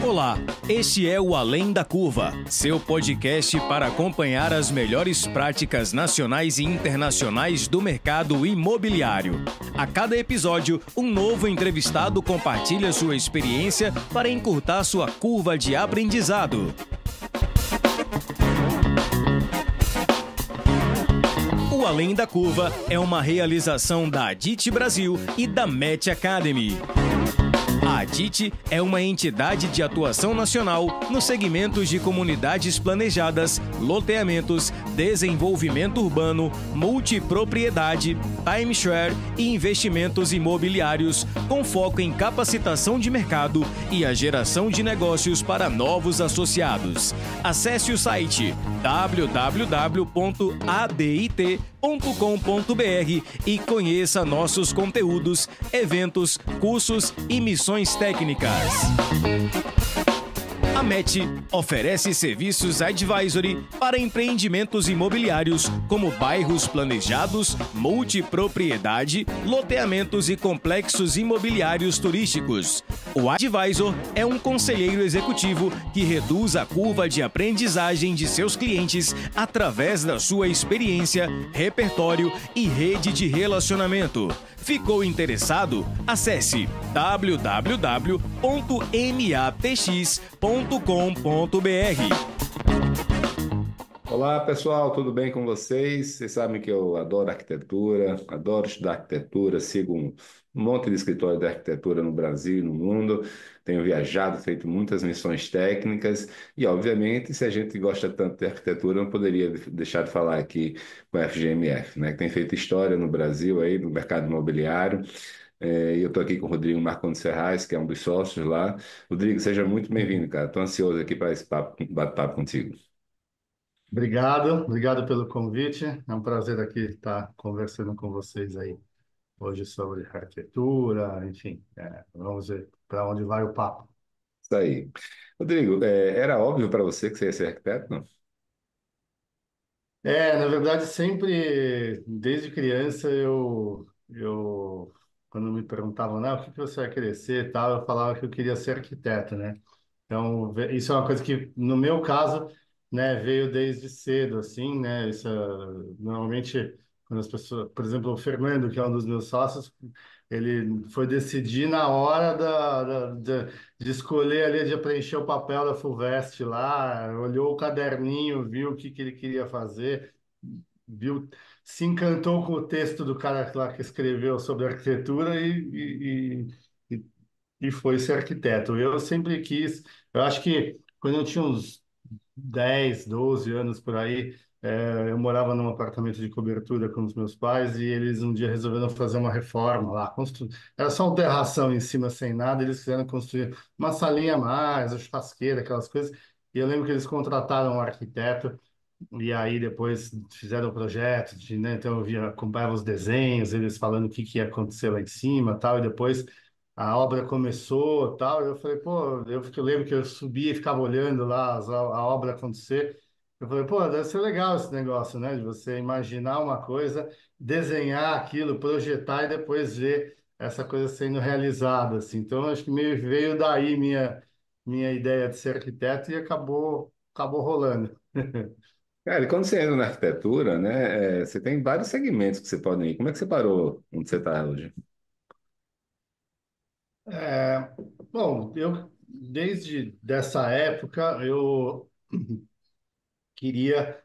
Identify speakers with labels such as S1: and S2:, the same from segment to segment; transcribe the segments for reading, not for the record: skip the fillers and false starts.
S1: Olá, este é o Além da Curva, seu podcast para acompanhar as melhores práticas nacionais e internacionais do mercado imobiliário. A cada episódio, um novo entrevistado compartilha sua experiência para encurtar sua curva de aprendizado. O Além da Curva é uma realização da Adit Brasil e da MET Academy. A Adit é uma entidade de atuação nacional nos segmentos de comunidades planejadas, loteamentos, desenvolvimento urbano, multipropriedade, timeshare e investimentos imobiliários, com foco em capacitação de mercado e a geração de negócios para novos associados. Acesse o site www.adit.com.br e conheça nossos conteúdos, eventos, cursos e missões técnicas. A MET oferece serviços advisory para empreendimentos imobiliários como bairros planejados, multipropriedade, loteamentos e complexos imobiliários turísticos. O advisor é um conselheiro executivo que reduz a curva de aprendizagem de seus clientes através da sua experiência, repertório e rede de relacionamento. Ficou interessado? Acesse www.matx.com.br.
S2: Olá pessoal, tudo bem com vocês? Vocês sabem que eu adoro arquitetura, adoro estudar arquitetura, sigo um monte de escritório de arquitetura no Brasil e no mundo, tenho viajado, feito muitas missões técnicas e, obviamente, se a gente gosta tanto de arquitetura, não poderia deixar de falar aqui com a FGMF, né, que tem feito história no Brasil, aí, no mercado imobiliário. E eu estou aqui com o Rodrigo Marcondes Ferraz, que é um dos sócios lá. Rodrigo, seja muito bem-vindo, cara. Estou ansioso aqui para esse bate-papo contigo.
S3: Obrigado pelo convite. É um prazer aqui estar conversando com vocês aí hoje sobre arquitetura, enfim, vamos ver para onde vai o papo.
S2: Isso aí. Rodrigo, era óbvio para você que você ia ser arquiteto, não?
S3: Na verdade, sempre, desde criança, quando me perguntavam, né, o que você vai querer ser e tal, eu falava que eu queria ser arquiteto, né? Então, isso é uma coisa que, no meu caso, né, veio desde cedo, assim, né? Isso, normalmente, quando as pessoas, por exemplo, o Fernando, que é um dos meus sócios, ele foi decidir na hora de escolher ali, de preencher o papel da Fulvestre lá, olhou o caderninho, viu o que ele queria fazer, viu, se encantou com o texto do cara lá que escreveu sobre arquitetura e foi ser arquiteto. Eu sempre quis, eu acho que quando eu tinha uns 10, 12 anos por aí, eu morava num apartamento de cobertura com os meus pais e eles um dia resolveram fazer uma reforma lá. Era só uma terração em cima sem nada, eles quiseram construir uma salinha a mais, uma churrasqueira, aquelas coisas. E eu lembro que eles contrataram um arquiteto e aí depois fizeram o projeto, né? Então eu via, acompanhava os desenhos, eles falando o que ia acontecer lá em cima, tal, e depois a obra começou, tal, e eu falei, pô, eu lembro que eu subia e ficava olhando lá a obra acontecer. Eu falei, pô, deve ser legal esse negócio, né? De você imaginar uma coisa, desenhar aquilo, projetar e depois ver essa coisa sendo realizada, assim. Então acho que meio veio daí minha ideia de ser arquiteto e acabou rolando.
S2: Cara, e quando você entra na arquitetura, né, você tem vários segmentos que você pode ir. Como é que você parou onde você está hoje?
S3: É, bom, eu desde dessa época eu queria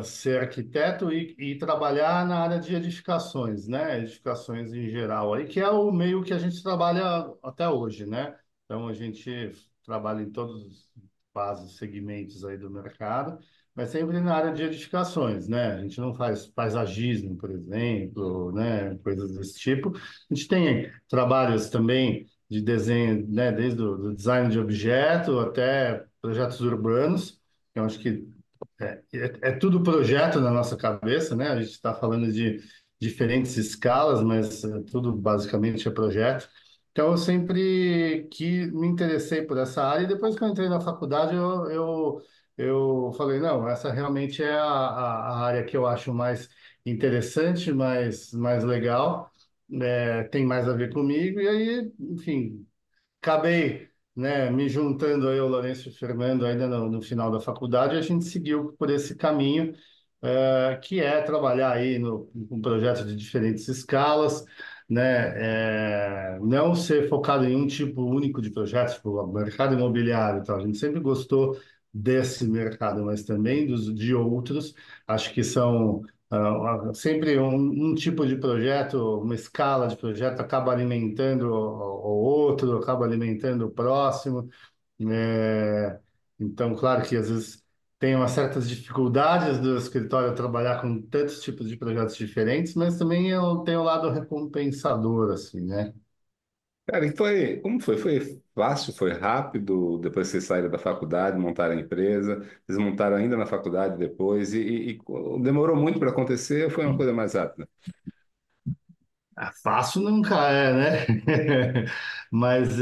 S3: ser arquiteto e trabalhar na área de edificações, né? Edificações em geral, aí que é o meio que a gente trabalha até hoje, né? Então a gente trabalha em todos os fases, segmentos aí do mercado, mas sempre na área de edificações, né? A gente não faz paisagismo, por exemplo, né? Coisas desse tipo. A gente tem trabalhos também de desenho, né? Desde o do design de objeto até projetos urbanos. Eu acho que é tudo projeto na nossa cabeça, né? A gente está falando de diferentes escalas, mas tudo basicamente é projeto. Então, eu sempre que me interessei por essa área, e depois que eu entrei na faculdade, eu falei, não, essa realmente é a área que eu acho mais interessante, mais legal. tem mais a ver comigo, e aí, enfim, acabei, né, me juntando aí ao Lourenço e Fernando ainda no final da faculdade, e a gente seguiu por esse caminho, que é trabalhar aí com projetos de diferentes escalas, né, não ser focado em um tipo único de projeto, tipo o mercado imobiliário e tal. A gente sempre gostou desse mercado, mas também de outros. Acho que são sempre um tipo de projeto, uma escala de projeto acaba alimentando o outro, acaba alimentando o próximo. É, então, claro que às vezes tem umas certas dificuldades do escritório trabalhar com tantos tipos de projetos diferentes, mas também tem o lado recompensador, assim, né?
S2: Cara, e foi, como foi? Foi fácil, foi rápido, depois que vocês saíram da faculdade, montaram a empresa, vocês montaram ainda na faculdade depois, e demorou muito para acontecer, ou foi uma coisa mais rápida?
S3: Fácil nunca é, né? Mas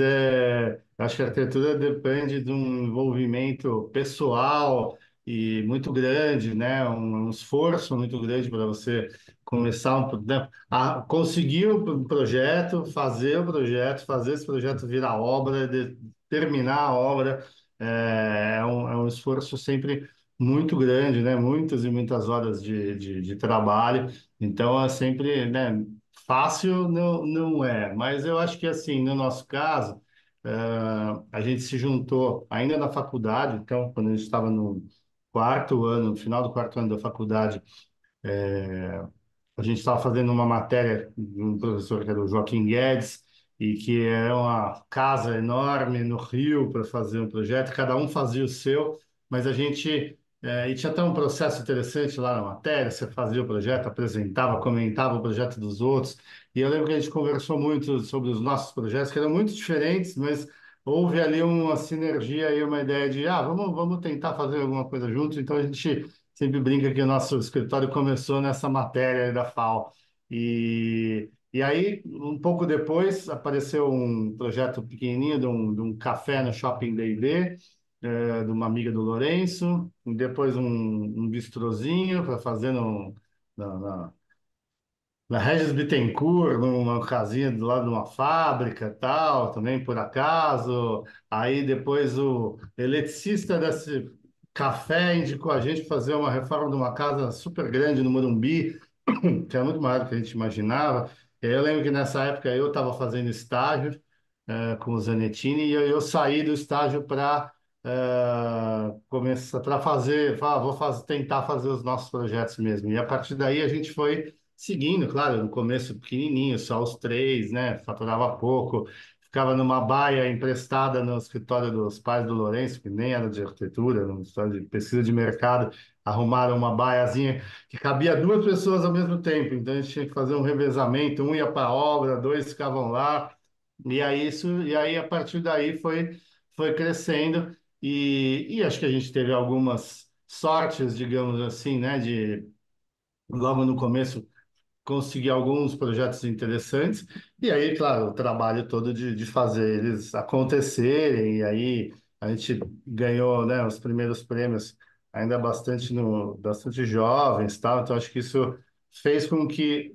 S3: acho que a arquitetura depende de um envolvimento pessoal e muito grande, né? Um esforço muito grande para você começar né? A conseguir o projeto, fazer esse projeto virar obra, terminar a obra. É um esforço sempre muito grande, né? Muitas e muitas horas de trabalho. Então, é sempre, né? Fácil não é, mas eu acho que assim, no nosso caso, a gente se juntou ainda na faculdade, então, quando a gente estava no quarto ano, no final do quarto ano da faculdade, a gente estava fazendo uma matéria de um professor que era o Joaquim Guedes, e que é uma casa enorme no Rio para fazer um projeto, cada um fazia o seu, mas a gente. E tinha até um processo interessante lá na matéria, você fazia o projeto, apresentava, comentava o projeto dos outros, e eu lembro que a gente conversou muito sobre os nossos projetos, que eram muito diferentes, mas houve ali uma sinergia e uma ideia de, vamos tentar fazer alguma coisa juntos, então a gente sempre brinca que o nosso escritório começou nessa matéria aí da FAO. E aí, um pouco depois, apareceu um projeto pequenininho de um café no Shopping D&D, de uma amiga do Lourenço, e depois um bistrozinho para fazer na Regis Bittencourt, numa casinha do lado de uma fábrica, tal, também por acaso. Aí depois o eletricista desse café indicou a gente fazer uma reforma de uma casa super grande no Morumbi, que é muito maior do que a gente imaginava. E aí eu lembro que nessa época eu estava fazendo estágio com o Zanettini e eu saí do estágio para começar para vou tentar fazer os nossos projetos mesmo. E a partir daí a gente foi seguindo, claro, no começo pequenininho, só os três, né? Faturava pouco, ficava numa baia emprestada no escritório dos pais do Lourenço, que nem era de arquitetura, no escritório de pesquisa de mercado, arrumaram uma baiazinha que cabia duas pessoas ao mesmo tempo, então a gente tinha que fazer um revezamento, um ia para a obra, dois ficavam lá, e aí a partir daí foi crescendo, e acho que a gente teve algumas sortes, digamos assim, né? De logo no começo conseguir alguns projetos interessantes, e aí, claro, o trabalho todo de fazer eles acontecerem, e aí a gente ganhou, né, os primeiros prêmios ainda bastante, bastante jovens, tal, então acho que isso fez com que,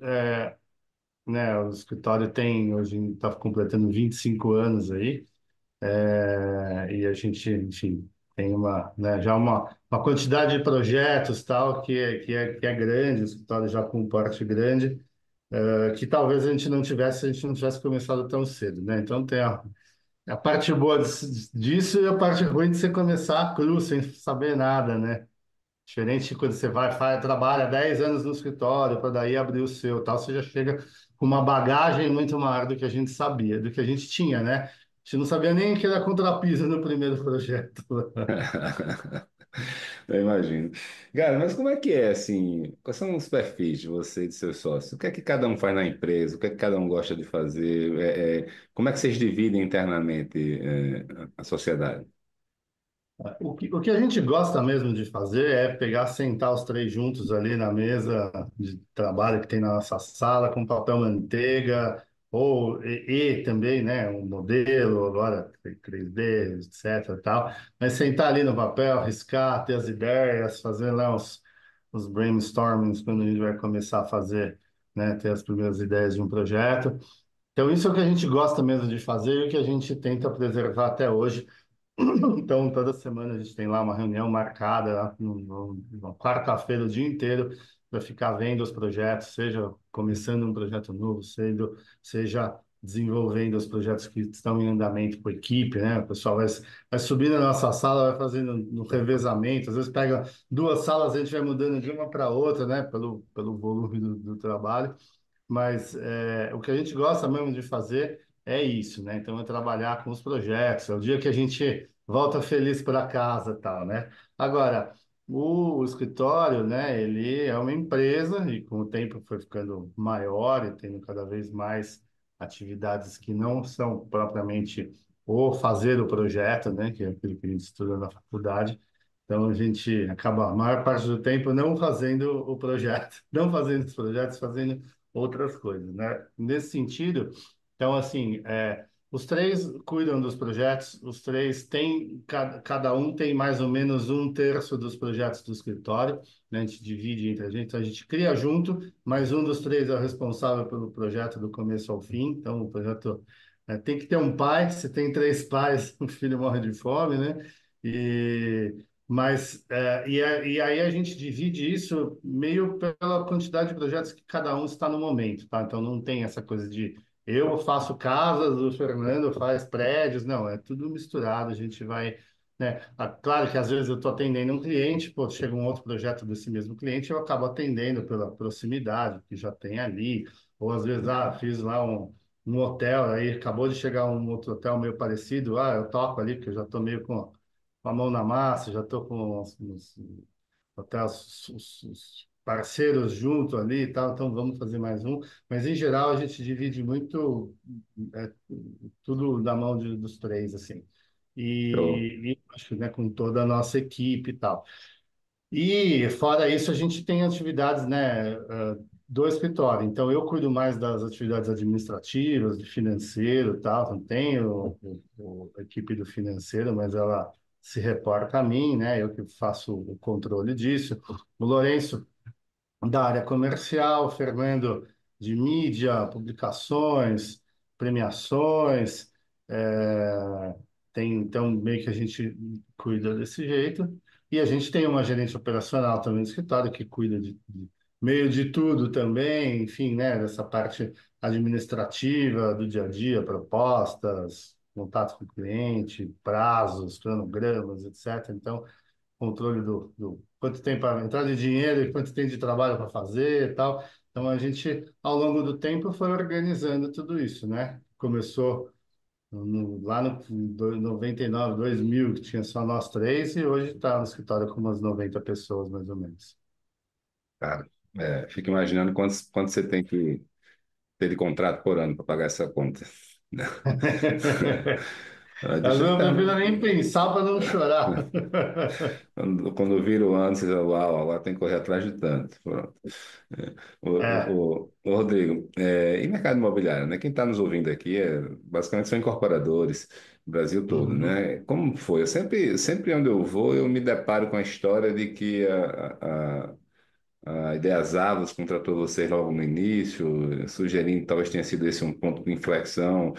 S3: né, o escritório hoje está completando 25 anos aí, e a gente, enfim, tem já uma quantidade de projetos, tal, que é grande, o escritório já com um porte grande, que talvez a gente não tivesse se a gente não tivesse começado tão cedo, né? Então tem a parte boa disso e a parte ruim de você começar cru, sem saber nada, né? Diferente de quando você trabalha 10 anos no escritório para daí abrir o seu, tal, você já chega com uma bagagem muito maior do que a gente sabia, do que a gente tinha, né? A gente não sabia nem que era contrapiso no primeiro projeto.
S2: Eu imagino. Cara, mas como é que é, assim, quais são os perfis de você e de seus sócios? O que é que cada um faz na empresa? O que é que cada um gosta de fazer? Como é que vocês dividem internamente, a sociedade?
S3: O que a gente gosta mesmo de fazer é pegar, sentar os três juntos ali na mesa de trabalho que tem na nossa sala, com papel manteiga, e também, né, um modelo, agora 3D, etc. Tal. Mas sentar ali no papel, riscar, ter as ideias, fazer lá os brainstormings quando a gente vai começar a fazer né, ter as primeiras ideias de um projeto. Então, isso é o que a gente gosta mesmo de fazer e o que a gente tenta preservar até hoje. Então, toda semana a gente tem lá uma reunião marcada na quarta-feira o dia inteiro para ficar vendo os projetos, seja começando um projeto novo, seja desenvolvendo os projetos que estão em andamento com a equipe, né? O pessoal vai subir na nossa sala, vai fazendo no revezamento, às vezes pega duas salas, a gente vai mudando de uma para outra, né? Pelo volume do trabalho. Mas o que a gente gosta mesmo de fazer é isso, né? Então, é trabalhar com os projetos, é o dia que a gente volta feliz para casa, tal, né? Agora, o escritório, né? Ele é uma empresa e com o tempo foi ficando maior e tendo cada vez mais atividades que não são propriamente o fazer o projeto, né? Que é aquilo que a gente estuda na faculdade. Então, a gente acaba a maior parte do tempo não fazendo o projeto, não fazendo os projetos, fazendo outras coisas, né? Nesse sentido, então, assim, os três cuidam dos projetos, os três têm, cada um tem mais ou menos um terço dos projetos do escritório, né? A gente divide entre a gente, então a gente cria junto, mas um dos três é o responsável pelo projeto do começo ao fim, então o projeto tem que ter um pai, se tem três pais, o filho morre de fome, né? E e aí a gente divide isso meio pela quantidade de projetos que cada um está no momento, tá? Então não tem essa coisa de eu faço casas, o Fernando faz prédios, não, é tudo misturado, a gente vai, né? Claro que às vezes eu estou atendendo um cliente, pô, chega um outro projeto desse mesmo cliente, eu acabo atendendo pela proximidade que já tem ali, ou às vezes, fiz lá um hotel, aí acabou de chegar um outro hotel meio parecido, eu toco ali, porque eu já estou meio com a mão na massa, já estou com até os parceiros junto ali e tal, então vamos fazer mais um. Mas, em geral, a gente divide muito, é, tudo da mão dos três, assim.
S2: Show.
S3: E acho que, né, com toda a nossa equipe e tal. E, fora isso, a gente tem atividades, né, do escritório. Então, eu cuido mais das atividades administrativas, de financeiro e tal. Então, tenho a equipe do financeiro, mas ela se reporta a mim, né? Eu que faço o controle disso. O Lourenço da área comercial, Fernando de mídia, publicações, premiações. é, então, meio que a gente cuida desse jeito. E a gente tem uma gerente operacional também no escritório que cuida de meio de tudo também, enfim, né, dessa parte administrativa do dia a dia, propostas, contatos com o cliente, prazos, cronogramas, etc. Então, controle do quanto tem para entrar de dinheiro e quanto tem de trabalho para fazer e tal. Então, a gente, ao longo do tempo, foi organizando tudo isso, né? Começou lá no 99, 2000, que tinha só nós três, e hoje está no escritório com umas 90 pessoas, mais ou menos.
S2: Cara, fico imaginando quanto você tem que ter de contrato por ano para pagar essa conta. A
S3: Às vezes
S2: gente
S3: eu
S2: tá,
S3: prefiro nem pensar para não chorar.
S2: quando vira o ano, você fala, uau, agora tem que correr atrás de tanto. Pronto. É.
S3: É.
S2: Ô, Rodrigo, e mercado imobiliário, né? Quem está nos ouvindo aqui basicamente são incorporadores, o Brasil todo,
S3: Uhum.
S2: né? Como foi? Sempre onde eu vou, eu me deparo com a história de que a Ideias Avos contratou vocês logo no início, sugerindo que talvez tenha sido esse um ponto de inflexão.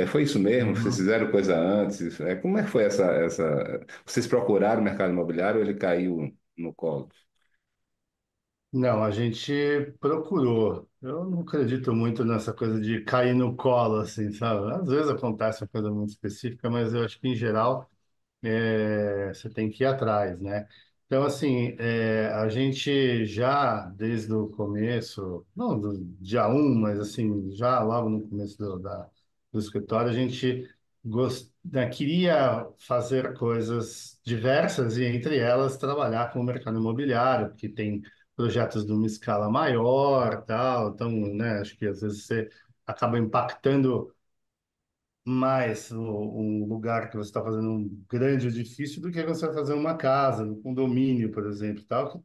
S2: Foi isso mesmo? Vocês
S3: Uhum.
S2: fizeram coisa antes? Como é que foi essa... Vocês procuraram o mercado imobiliário ou ele caiu no colo?
S3: Não, a gente procurou. Eu não acredito muito nessa coisa de cair no colo, assim, sabe? Às vezes acontece uma coisa muito específica, mas eu acho que, em geral, você tem que ir atrás, né? Então, assim, a gente já, desde o começo, não do dia um, mas, assim, já logo no começo do escritório, a gente queria fazer coisas diversas e, entre elas, trabalhar com o mercado imobiliário, que tem projetos de uma escala maior, tal. Então, né, acho que às vezes você acaba impactando mais um lugar que você está fazendo um grande edifício do que você vai fazer uma casa, um condomínio, por exemplo, tal.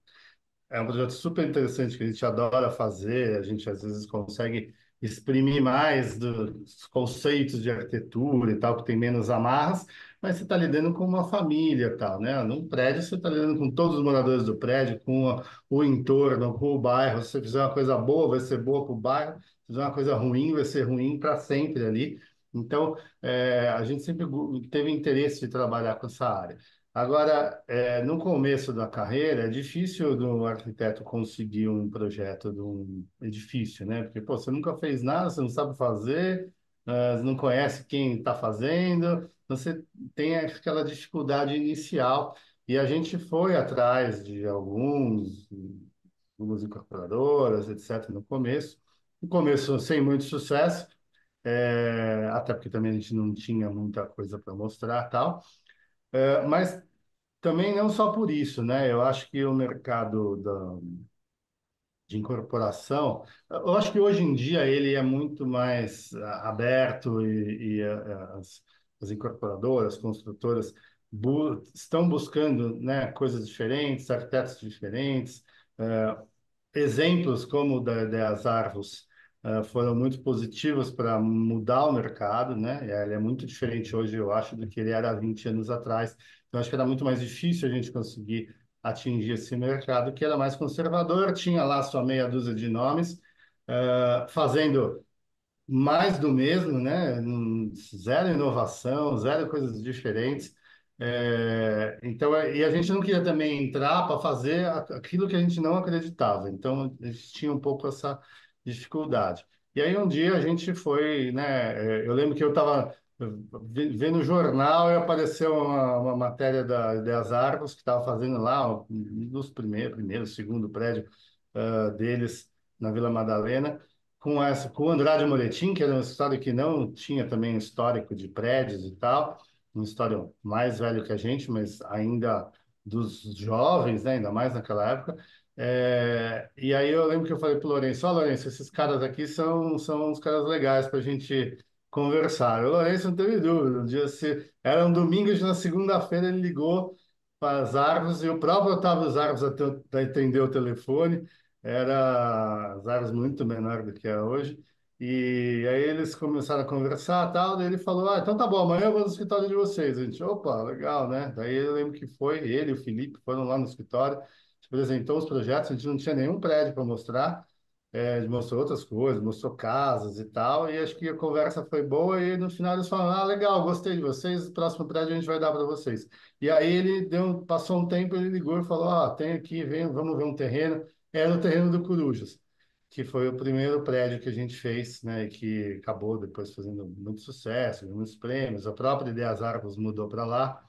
S3: É um projeto super interessante que a gente adora fazer, a gente às vezes consegue exprimir mais dos conceitos de arquitetura e tal, que tem menos amarras, mas você está lidando com uma família e tal, né? Num prédio, você está lidando com todos os moradores do prédio, com o entorno, com o bairro. Se você fizer uma coisa boa, vai ser boa para o bairro. Se fizer uma coisa ruim, vai ser ruim para sempre ali. Então, a gente sempre teve interesse de trabalhar com essa área. Agora, no começo da carreira, é difícil do arquiteto conseguir um projeto de um edifício, né? Porque, pô, você nunca fez nada, você não sabe fazer, você não conhece quem está fazendo, você tem aquela dificuldade inicial. E a gente foi atrás de algumas incorporadoras, etc., no começo. No começo, sem muito sucesso, até porque também a gente não tinha muita coisa para mostrar, tal. Mas também não só por isso, né? Eu acho que o mercado de incorporação, eu acho que hoje em dia ele é muito mais aberto as incorporadoras, construtoras estão buscando, né, coisas diferentes, arquitetos diferentes. eh, Exemplos como o da Ideas Arvos foram muito positivos para mudar o mercado, né? Ele é muito diferente hoje, eu acho, do que ele era há 20 anos atrás. Então, acho que era muito mais difícil a gente conseguir atingir esse mercado, que era mais conservador, tinha lá sua meia dúzia de nomes, fazendo mais do mesmo, né? Zero inovação, zero coisas diferentes. Então, e a gente não queria também entrar para fazer aquilo que a gente não acreditava. Então, a gente tinha um pouco essa dificuldade. E aí, um dia a gente foi, né? Eu lembro que eu estava vendo o jornal e apareceu uma matéria da Ideas Arcos que estava fazendo lá um dos primeiro, segundo prédio deles na Vila Madalena com o Andrade Moretim, que era uma história que não tinha também um histórico de prédios e tal, uma história mais velho que a gente, mas ainda dos jovens, né? Ainda mais naquela época. E aí eu lembro que eu falei para o Lourenço, ó, Lourenço, esses caras aqui são uns caras legais para a gente conversar. O Lourenço não teve dúvida. Era um domingo e na segunda-feira ele ligou para as árvores e o próprio Otávio Zarcos atendeu o telefone. Era as áreas muito menor do que é hoje. E aí eles começaram a conversar e tal, daí ele falou, então tá bom, amanhã eu vou no escritório de vocês. A gente, opa, legal, né? Daí eu lembro que foi ele e o Felipe foram lá no escritório, apresentou os projetos, a gente não tinha nenhum prédio para mostrar, ele mostrou outras coisas, mostrou casas e tal, e acho que a conversa foi boa e no final eles falaram, legal, gostei de vocês, o próximo prédio a gente vai dar para vocês. E aí ele passou um tempo, ele ligou e falou, tem aqui, vem, vamos ver um terreno, era o terreno do Corujas, que foi o primeiro prédio que a gente fez, né, e que acabou depois fazendo muito sucesso, muitos prêmios, a própria Ideas Arcos mudou para lá,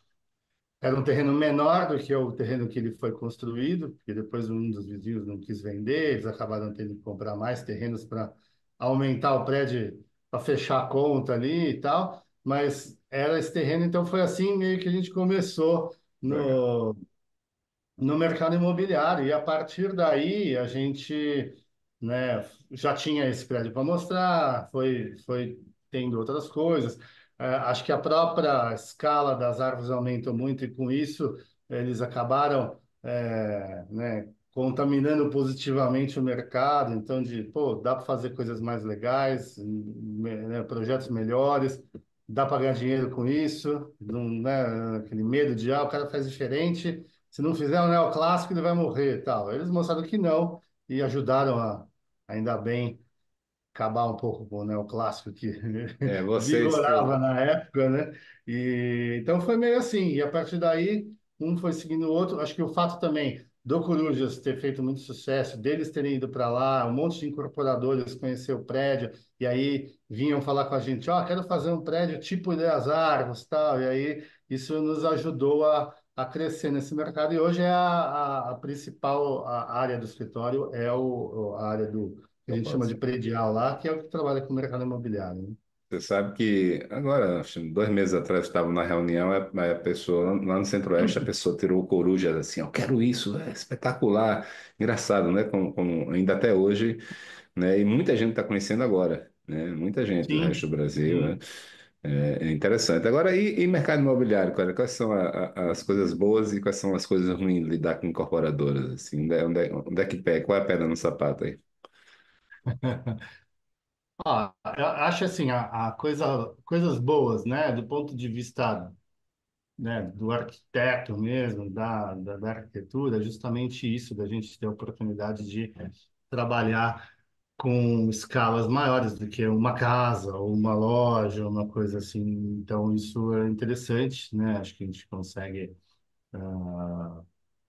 S3: era um terreno menor do que o terreno que ele foi construído, porque depois um dos vizinhos não quis vender, eles acabaram tendo que comprar mais terrenos para aumentar o prédio, para fechar a conta ali e tal. Mas era esse terreno, então foi assim meio que a gente começou
S2: Legal.
S3: no mercado imobiliário. E a partir daí a gente, né, já tinha esse prédio para mostrar, foi tendo outras coisas. Acho que a própria escala das árvores aumentou muito e com isso eles acabaram, né, contaminando positivamente o mercado. Então, pô, dá para fazer coisas mais legais, né, projetos melhores. Dá para ganhar dinheiro com isso, não, né, aquele medo de, o cara faz diferente, se não fizer o neoclássico, ele vai morrer e tal. Eles mostraram que não e ajudaram ainda bem, acabar um pouco com o neoclássico que
S2: Vocês
S3: vigorava
S2: têm.
S3: na época, né? Então foi meio assim. E a partir daí, um foi seguindo o outro. Acho que o fato também do Corujas ter feito muito sucesso, deles terem ido para lá, um monte de incorporadores conhecer o prédio, e aí vinham falar com a gente, quero fazer um prédio tipo Ideias Argos, tal. E aí isso nos ajudou a crescer nesse mercado. E hoje é a principal área do escritório, a área que a gente chama de predial lá, que é o que trabalha com o mercado imobiliário, né?
S2: Você sabe que agora, acho que 2 meses atrás, eu estava na reunião, aí a pessoa, lá no Centro-Oeste, a pessoa tirou o coruja assim, eu quero isso, é espetacular. Engraçado, né? Como ainda até hoje, né? E muita gente está conhecendo agora, né? Muita gente do resto
S3: Sim,
S2: do Brasil, né?
S3: sim.
S2: É interessante. Agora, e mercado imobiliário, cara? Quais são as coisas boas e quais são as coisas ruins de lidar com incorporadoras? Assim, onde é que pega? Qual é a pedra no sapato aí?
S3: Eu acho assim, coisas boas, né, do ponto de vista, né, do arquiteto mesmo, da arquitetura, justamente isso, da gente ter a oportunidade de trabalhar com escalas maiores do que uma casa ou uma loja, uma coisa assim. Então, isso é interessante, né? Acho que a gente consegue, de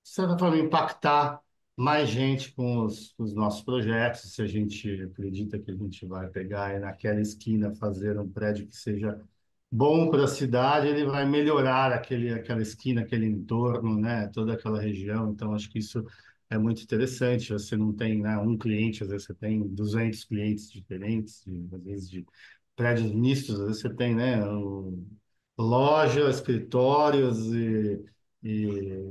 S3: certa forma, impactar mais gente com os nossos projetos. Se a gente acredita que a gente vai pegar e naquela esquina fazer um prédio que seja bom para a cidade, ele vai melhorar aquela esquina, aquele entorno, né? Toda aquela região. Então, acho que isso é muito interessante. Você não tem, né, um cliente, às vezes você tem 200 clientes diferentes, às vezes de prédios mistos, às vezes você tem, né, loja, escritórios e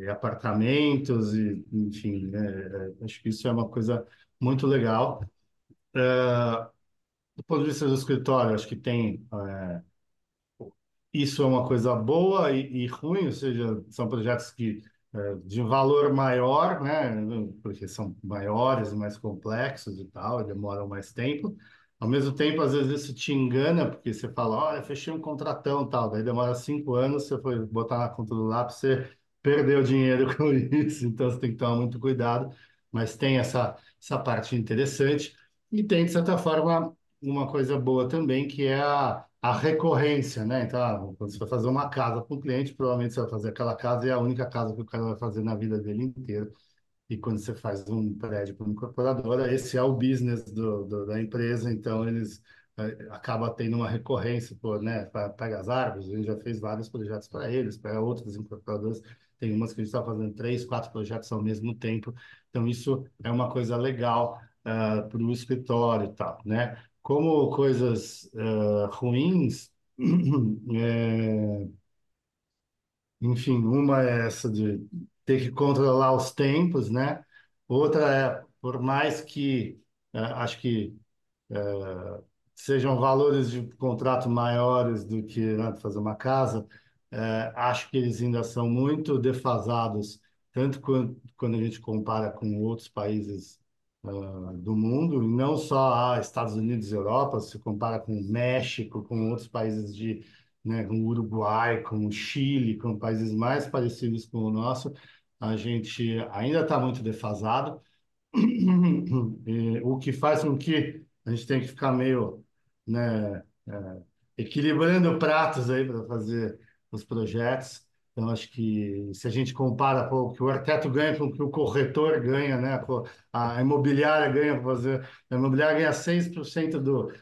S3: apartamentos, e, enfim, né? Acho que isso é uma coisa muito legal. Do ponto de vista do escritório, acho que tem. Isso é uma coisa boa e ruim, ou seja, são projetos que de valor maior, né? Porque são maiores, mais complexos e tal, e demoram mais tempo. Ao mesmo tempo, às vezes isso te engana, porque você fala, olha, fechei um contratão e tal, daí demora 5 anos, você foi botar na conta do lápis, você perdeu dinheiro com isso, então você tem que tomar muito cuidado, mas tem essa parte interessante e tem, de certa forma, uma coisa boa também, que é a recorrência, né? Então, quando você vai fazer uma casa com um cliente, provavelmente você vai fazer aquela casa e é a única casa que o cara vai fazer na vida dele inteira. E quando você faz um prédio para uma incorporadora, esse é o business da empresa, então eles acaba tendo uma recorrência, pô, né? Pega as árvores, a gente já fez vários projetos para eles, para outras incorporadoras, tem umas que a gente está fazendo 3, 4 projetos ao mesmo tempo, então isso é uma coisa legal para o escritório e tal, né? Como coisas ruins, enfim, uma é essa de ter que controlar os tempos, né? Outra é, por mais que acho que sejam valores de contrato maiores do que, né, fazer uma casa, acho que eles ainda são muito defasados, tanto quando a gente compara com outros países do mundo, e não só Estados Unidos e Europa, se compara com México, com outros países né, com o Uruguai, com o Chile, com países mais parecidos com o nosso, a gente ainda está muito defasado. O que faz com que a gente tenha que ficar meio, né, equilibrando pratos aí para fazer os projetos. Então, acho que se a gente compara pô, o que o arquiteto ganha com o que o corretor ganha, né, pô, a imobiliária ganha para fazer, a imobiliária ganha 6% do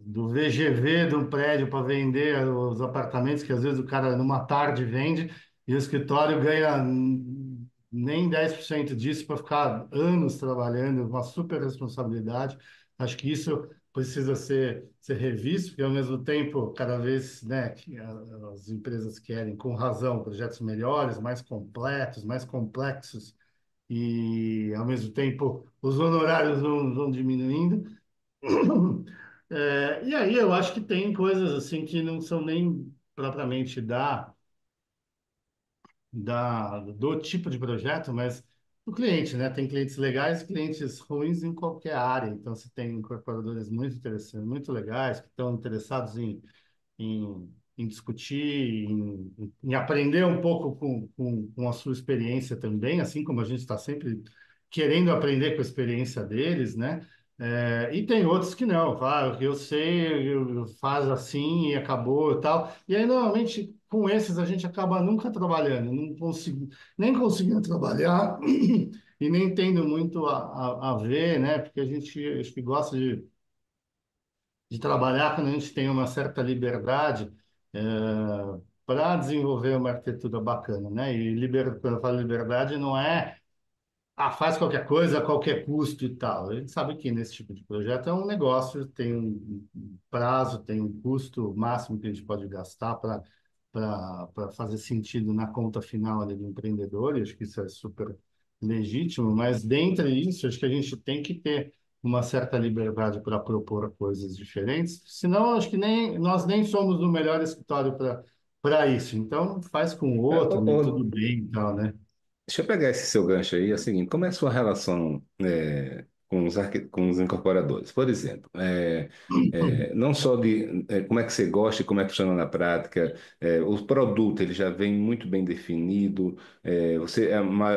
S3: VGV de um prédio para vender os apartamentos, que às vezes o cara numa tarde vende, e o escritório ganha nem 10% disso para ficar anos trabalhando, uma super responsabilidade. Acho que isso precisa ser revisto, porque ao mesmo tempo, cada vez, né, que as empresas querem, com razão, projetos melhores, mais completos, mais complexos, e ao mesmo tempo os honorários vão diminuindo. E aí eu acho que tem coisas assim que não são nem propriamente do tipo de projeto, mas do cliente, né? Tem clientes legais e clientes ruins em qualquer área. Então, você tem incorporadores muito interessantes, muito legais, que estão interessados em discutir, em aprender um pouco com a sua experiência também, assim como a gente está sempre querendo aprender com a experiência deles, né? E tem outros que não, fala, eu sei, faz assim e acabou e tal. E aí, normalmente, com esses, a gente acaba nunca trabalhando, não consigo, nem conseguindo trabalhar e nem tendo muito a ver, né? Porque a gente, acho que gosta de trabalhar quando a gente tem uma certa liberdade para desenvolver uma arquitetura bacana, né? E quando eu falo liberdade, não é faz qualquer coisa a qualquer custo e tal. A gente sabe que nesse tipo de projeto é um negócio, tem um prazo, tem um custo máximo que a gente pode gastar para fazer sentido na conta final ali do empreendedor, e acho que isso é super legítimo, mas dentre isso, acho que a gente tem que ter uma certa liberdade para propor coisas diferentes, senão acho que nós nem somos o melhor escritório para isso. Então, faz com o
S2: É,
S3: outro e tudo bem e tal, né?
S2: deixa eu pegar esse seu gancho aí. É o seguinte, como é a sua relação, com os incorporadores. Por exemplo, não só de como é que você gosta e como é que funciona na prática, o produto ele já vem muito bem definido.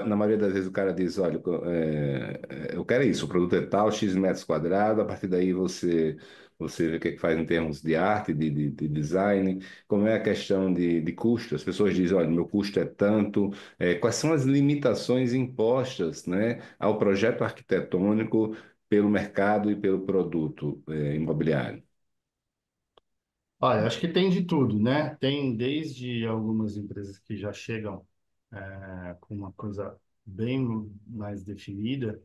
S2: Na maioria das vezes o cara diz, olha, eu quero isso, o produto é tal, X metros quadrados, a partir daí você vê o que é que faz em termos de arte, de design, como é a questão de custo. As pessoas dizem, olha, meu custo é tanto, quais são as limitações impostas, né, ao projeto arquitetônico pelo mercado e pelo produto, imobiliário.
S3: Olha, acho que tem de tudo, né? Tem desde algumas empresas que já chegam com uma coisa bem mais definida,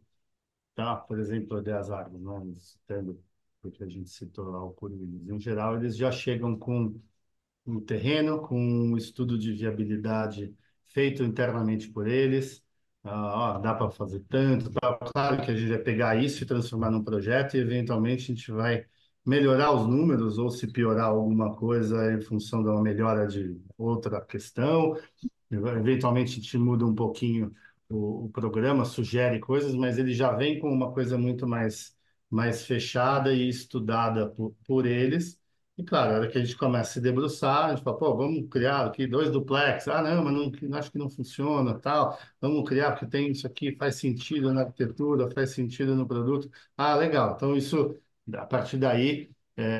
S3: tá? Por exemplo, a 10 Árvores, né? Citando, porque a gente citou lá o Corinthians. Em geral, eles já chegam com um terreno, com um estudo de viabilidade feito internamente por eles. Dá para fazer tanto, tá? Claro que a gente vai pegar isso e transformar num projeto e, eventualmente, a gente vai melhorar os números ou se piorar alguma coisa em função de uma melhora de outra questão. Eventualmente a gente muda um pouquinho o programa, sugere coisas, mas ele já vem com uma coisa muito mais fechada e estudada por eles. E claro, a hora que a gente começa a se debruçar, a gente fala, pô, vamos criar aqui dois duplex. Ah, não, mas não, acho que não funciona, tal. Vamos criar porque tem isso aqui, faz sentido na arquitetura, faz sentido no produto. Ah, legal. Então isso, a partir daí,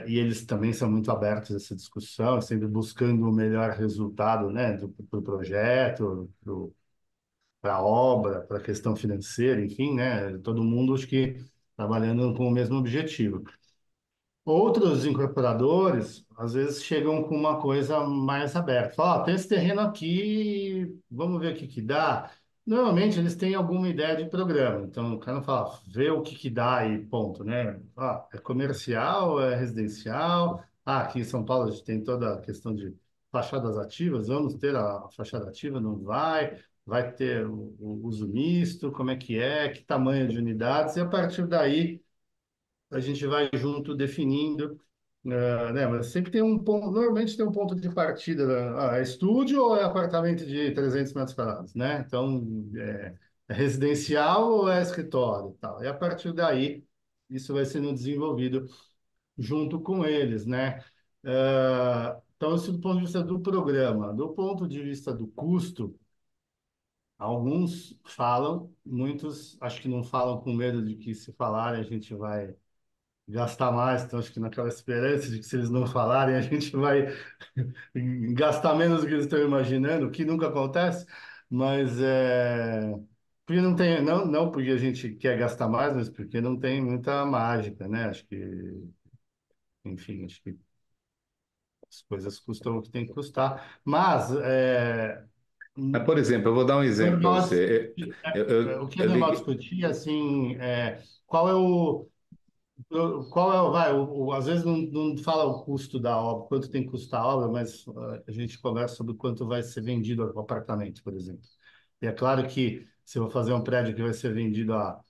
S3: e eles também são muito abertos a essa discussão, sempre buscando o melhor resultado, né, pro projeto, para a obra, para a questão financeira, enfim, né, todo mundo acho que trabalhando com o mesmo objetivo. Outros incorporadores, às vezes, chegam com uma coisa mais aberta. Fala, tem esse terreno aqui, vamos ver o que que dá. Normalmente, eles têm alguma ideia de programa. Então, o cara não fala, vê o que que dá e ponto, né? É comercial, é residencial. Aqui em São Paulo a gente tem toda a questão de fachadas ativas. Vamos ter a fachada ativa? Não vai. Vai ter o uso misto? Como é? Que tamanho de unidades? E a partir daí a gente vai junto definindo, né? Mas sempre tem um ponto, normalmente tem um ponto de partida, né? É estúdio ou é apartamento de 300 metros quadrados, né? Então, é residencial ou é escritório, e tal. E a partir daí, isso vai sendo desenvolvido junto com eles, né? Então, isso do ponto de vista do programa. Do ponto de vista do custo, alguns falam, muitos acho que não falam com medo de que se falarem a gente vai gastar mais, então acho que naquela esperança de que se eles não falarem, a gente vai gastar menos do que eles estão imaginando, o que nunca acontece, mas porque não tem, não porque a gente quer gastar mais, mas porque não tem muita mágica, né? Acho que, enfim, acho que as coisas custam o que tem que custar, mas
S2: Mas, por exemplo, eu vou dar um
S3: é
S2: exemplo para
S3: normal
S2: você.
S3: discutir, o que é
S2: Eu
S3: normal
S2: liguei.
S3: discutir, assim, qual é qual é, às vezes não fala o custo da obra, quanto tem que custar a obra, mas a gente conversa sobre quanto vai ser vendido o apartamento, por exemplo. E é claro que se eu vou fazer um prédio que vai ser vendido a R$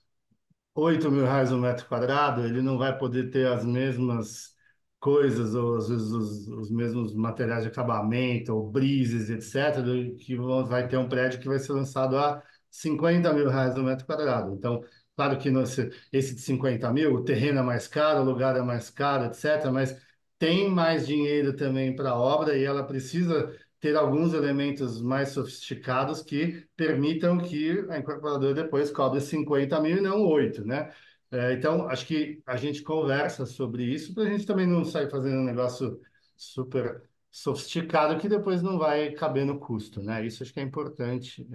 S3: 8.000 um metro quadrado, ele não vai poder ter as mesmas coisas, ou às vezes os mesmos materiais de acabamento, ou brises, etc., vai ter um prédio que vai ser lançado a R$ 50.000 um metro quadrado. Então, claro que esse de 50 mil, o terreno é mais caro, o lugar é mais caro, etc., mas tem mais dinheiro também para a obra e ela precisa ter alguns elementos mais sofisticados que permitam que a incorporadora depois cobre 50 mil e não 8, né? Então, acho que a gente conversa sobre isso para a gente também não sair fazendo um negócio super sofisticado que depois não vai caber no custo, né? Isso acho que é importante.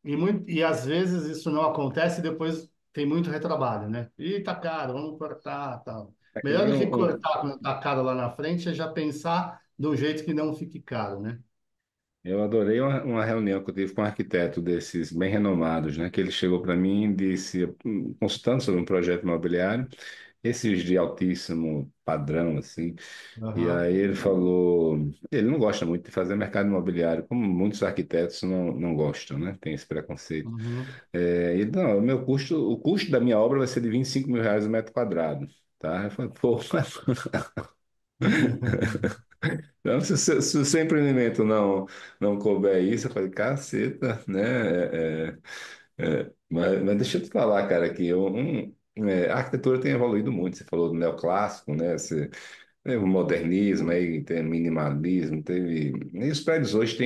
S3: E às vezes isso não acontece e depois tem muito retrabalho, né? Ih, tá caro, vamos cortar, tal.
S2: Eu
S3: Melhor
S2: vi
S3: do que cortar quando tá caro lá na frente é já pensar de um jeito que não fique caro, né?
S2: eu adorei uma reunião que eu tive com um arquiteto desses bem renomados, né? Que ele chegou para mim e disse, consultando sobre um projeto imobiliário, esses de altíssimo padrão, assim. E
S3: Aham.
S2: aí ele falou, ele não gosta muito de fazer mercado imobiliário, como muitos arquitetos não gostam, né? Tem esse preconceito.
S3: Uhum.
S2: Ele, não, o custo da minha obra vai ser de R$ 25.000 o metro quadrado, tá? Eu falei, pô, então, se o seu empreendimento não couber isso, eu falei, caceta, né? Mas deixa eu te falar, cara, que a arquitetura tem evoluído muito. Você falou do neoclássico, né? Teve o modernismo, aí tem minimalismo, teve. E os prédios hoje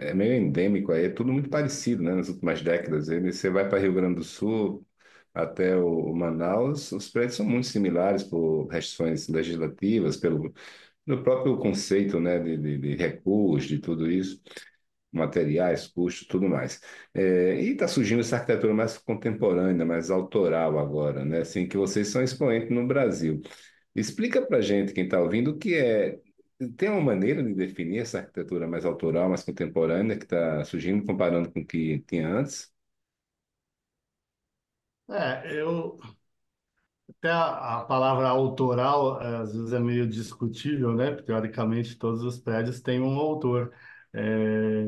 S2: é meio endêmico aí, é tudo muito parecido, né? Nas últimas décadas. Você vai para Rio Grande do Sul até o Manaus, os prédios são muito similares por restrições legislativas, pelo próprio conceito, né, de recursos, de tudo isso, materiais, custos, tudo mais. E está surgindo essa arquitetura mais contemporânea, mais autoral agora, né? Assim, que vocês são expoentes no Brasil. Explica para gente, quem está ouvindo, o que é. Tem uma maneira de definir essa arquitetura mais autoral, mais contemporânea, que está surgindo, comparando com o que tinha antes?
S3: Eu até a palavra autoral às vezes é meio discutível, né? Porque, teoricamente, todos os prédios têm um autor. É,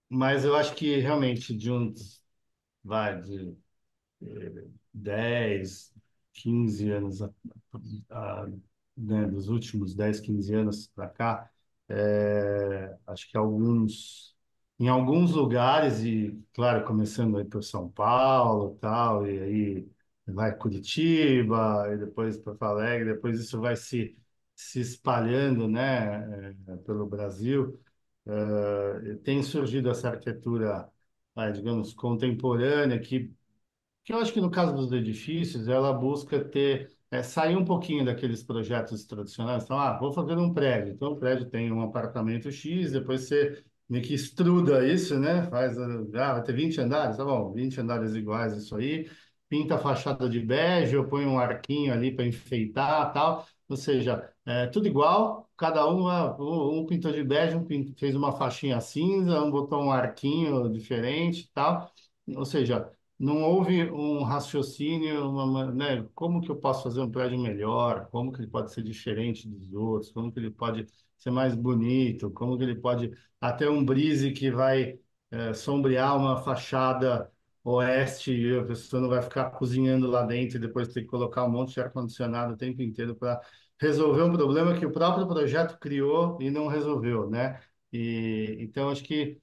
S3: mas eu acho que realmente de 10, 15 anos, a- né, dos últimos 10, 15 anos para cá, acho que em alguns lugares, e claro, começando aí por São Paulo, tal, e aí vai Curitiba, e depois Porto Alegre, depois isso vai se espalhando, né, pelo Brasil. Tem surgido essa arquitetura, digamos, contemporânea, que eu acho que no caso dos edifícios, ela busca sair um pouquinho daqueles projetos tradicionais. Então, vou fazer um prédio. Então, o prédio tem um apartamento X, depois você meio que estruda isso, né? Vai ter 20 andares, tá bom, 20 andares iguais, isso aí. Pinta a fachada de bege, eu ponho um arquinho ali para enfeitar, tal. Ou seja, tudo igual, cada um pintou de bege, fez uma faixinha cinza, um botou um arquinho diferente, tal. Ou seja, não houve um raciocínio, né? Como que eu posso fazer um prédio melhor? Como que ele pode ser diferente dos outros? Como que ele pode ser mais bonito? Como que ele pode até um brise que vai sombrear uma fachada oeste e a pessoa não vai ficar cozinhando lá dentro e depois ter que colocar um monte de ar-condicionado o tempo inteiro para resolver um problema que o próprio projeto criou e não resolveu, né? E então acho que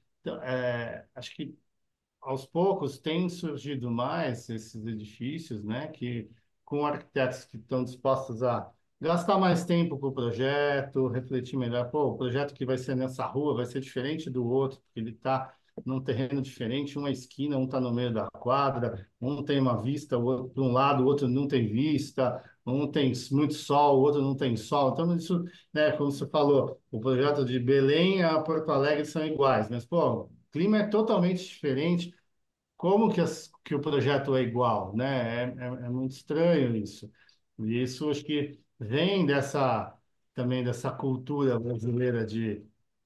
S3: aos poucos tem surgido mais esses edifícios, né, que com arquitetos que estão dispostos a gastar mais tempo com o projeto, refletir melhor, pô, o projeto que vai ser nessa rua vai ser diferente do outro, porque ele está num terreno diferente, uma esquina, um está no meio da quadra, um tem uma vista, o outro para um lado, o outro não tem vista, um tem muito sol, o outro não tem sol. Então, isso, né, como você falou, o projeto de Belém a Porto Alegre são iguais, mas, pô, o clima é totalmente diferente. Como que o projeto é igual, né? É muito estranho isso. E isso acho que vem também dessa cultura brasileira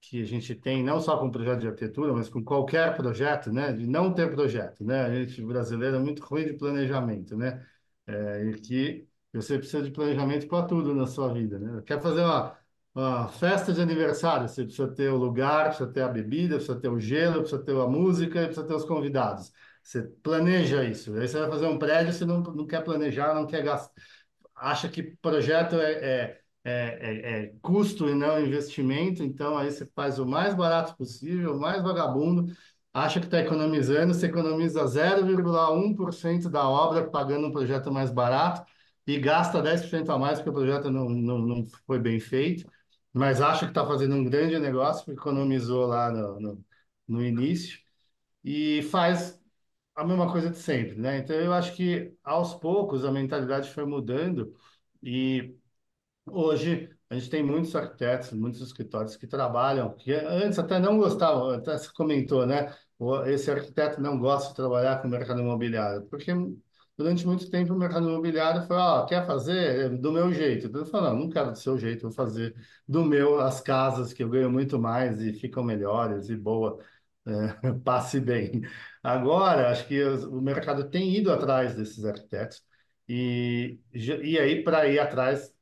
S3: que a gente tem, não só com o projeto de arquitetura, mas com qualquer projeto, né? De não ter projeto, né? A gente brasileiro é muito ruim de planejamento, né? E que você precisa de planejamento para tudo na sua vida, né? Quer fazer uma festa de aniversário, você precisa ter o lugar, precisa ter a bebida, precisa ter o gelo, precisa ter a música, e precisa ter os convidados. Você planeja isso. Aí você vai fazer um prédio, você não quer planejar, não quer gastar. Acha que projeto é custo e não investimento, então aí você faz o mais barato possível, o mais vagabundo, acha que está economizando, você economiza 0,1% da obra pagando um projeto mais barato e gasta 10% a mais porque o projeto não foi bem feito, mas acha que está fazendo um grande negócio, porque economizou lá no início e faz a mesma coisa de sempre, né? Então eu acho que aos poucos a mentalidade foi mudando e hoje a gente tem muitos arquitetos, muitos escritórios que trabalham, que antes até não gostavam, até se comentou, né? Esse arquiteto não gosta de trabalhar com o mercado imobiliário, porque durante muito tempo o mercado imobiliário foi, quer fazer do meu jeito. Então eu falo, não quero do seu jeito, vou fazer do meu as casas que eu ganho muito mais e ficam melhores e boa, passe bem. Agora, acho que o mercado tem ido atrás desses arquitetos e aí para ir atrás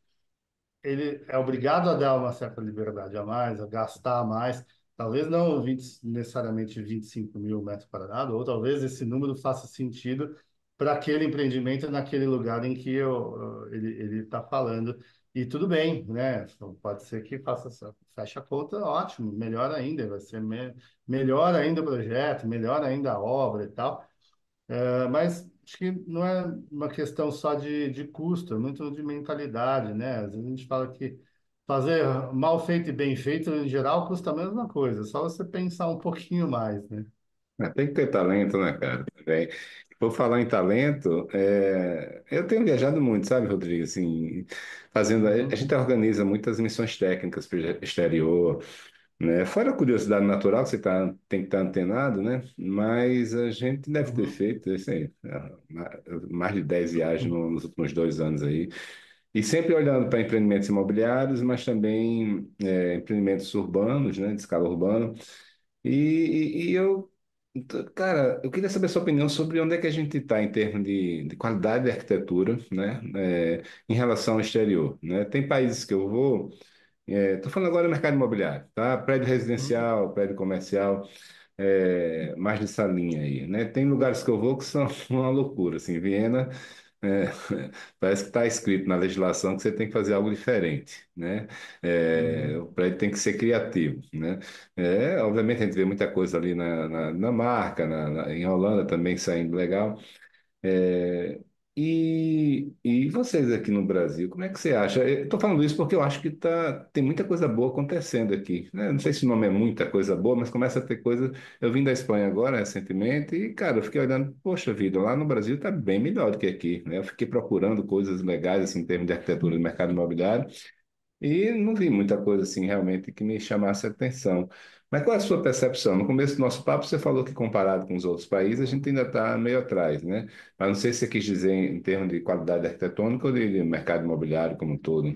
S3: ele é obrigado a dar uma certa liberdade a mais, a gastar mais, talvez não 20, necessariamente 25 mil metros quadrados, ou talvez esse número faça sentido para aquele empreendimento naquele lugar em que ele está falando. e tudo bem, né? Pode ser que feche a conta, ótimo, melhor ainda, vai ser melhor ainda o projeto, melhor ainda a obra e tal. Mas acho que não é uma questão só de custo, é muito de mentalidade, né? Às vezes a gente fala que fazer mal feito e bem feito, em geral, custa a mesma coisa, só você pensar um pouquinho mais, né?
S2: Tem que ter talento, né, cara? Também. Por falar em talento, eu tenho viajado muito, sabe, Rodrigo? Assim, fazendo, a
S3: Uhum,
S2: gente organiza muitas missões técnicas para o exterior, né? Fora a curiosidade natural, que você tem que estar antenado, né? Mas a gente deve ter
S3: uhum,
S2: feito, assim, mais de 10 viagens nos últimos 2 anos aí. E sempre olhando para empreendimentos imobiliários, mas também empreendimentos urbanos, né? De escala urbana. E eu, cara, eu queria saber a sua opinião sobre onde é que a gente está em termos de qualidade de arquitetura, né? Em relação ao exterior, né? Tem países que eu vou. Estou falando agora do mercado imobiliário, tá? Prédio
S3: uhum,
S2: residencial, prédio comercial, mais dessa linha aí, né? Tem lugares que eu vou que são uma loucura, assim, Viena, é, parece que está escrito na legislação que você tem que fazer algo diferente, né?
S3: uhum.
S2: O prédio tem que ser criativo, né? Obviamente a gente vê muita coisa ali na marca, em Holanda também saindo legal, é, e vocês aqui no Brasil, como é que você acha? Estou falando isso porque eu acho que tem muita coisa boa acontecendo aqui, né? Não sei se o nome é muita coisa boa, mas começa a ter coisa. Eu vim da Espanha agora, recentemente, e, cara, eu fiquei olhando, poxa vida, lá no Brasil está bem melhor do que aqui, né? Eu fiquei procurando coisas legais, assim, em termos de arquitetura do mercado imobiliário. E não vi muita coisa assim realmente que me chamasse a atenção. Mas qual é a sua percepção? No começo do nosso papo, você falou que comparado com os outros países, a gente ainda está meio atrás, né? Mas não sei se você quis dizer em termos de qualidade arquitetônica ou de mercado imobiliário como um todo.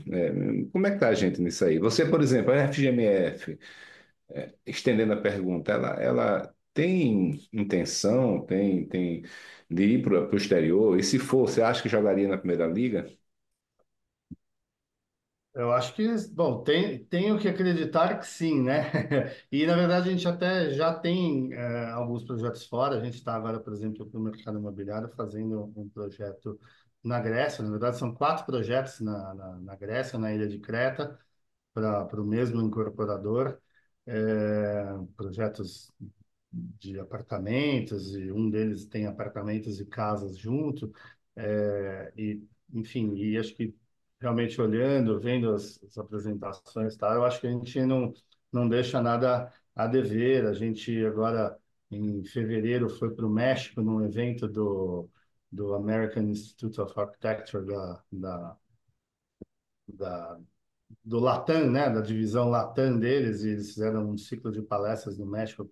S2: Como é que está a gente nisso aí? Você, por exemplo, a FGMF, estendendo a pergunta, ela tem intenção, tem de ir para o exterior? E se for, você acha que jogaria na primeira liga?
S3: Eu acho que, bom, tenho que acreditar que sim, né? E, na verdade, a gente até já tem alguns projetos fora. A gente está agora, por exemplo, para o mercado imobiliário, fazendo um projeto na Grécia. Na verdade, são 4 projetos na Grécia, na ilha de Creta, para o mesmo incorporador. Projetos de apartamentos, e um deles tem apartamentos e casas junto. Enfim, e acho que realmente olhando, vendo as apresentações, tá, eu acho que a gente não deixa nada a dever. A gente agora, em fevereiro, foi para o México num evento do American Institute of Architecture da, do Latam, né, da divisão Latam deles, e eles fizeram um ciclo de palestras no México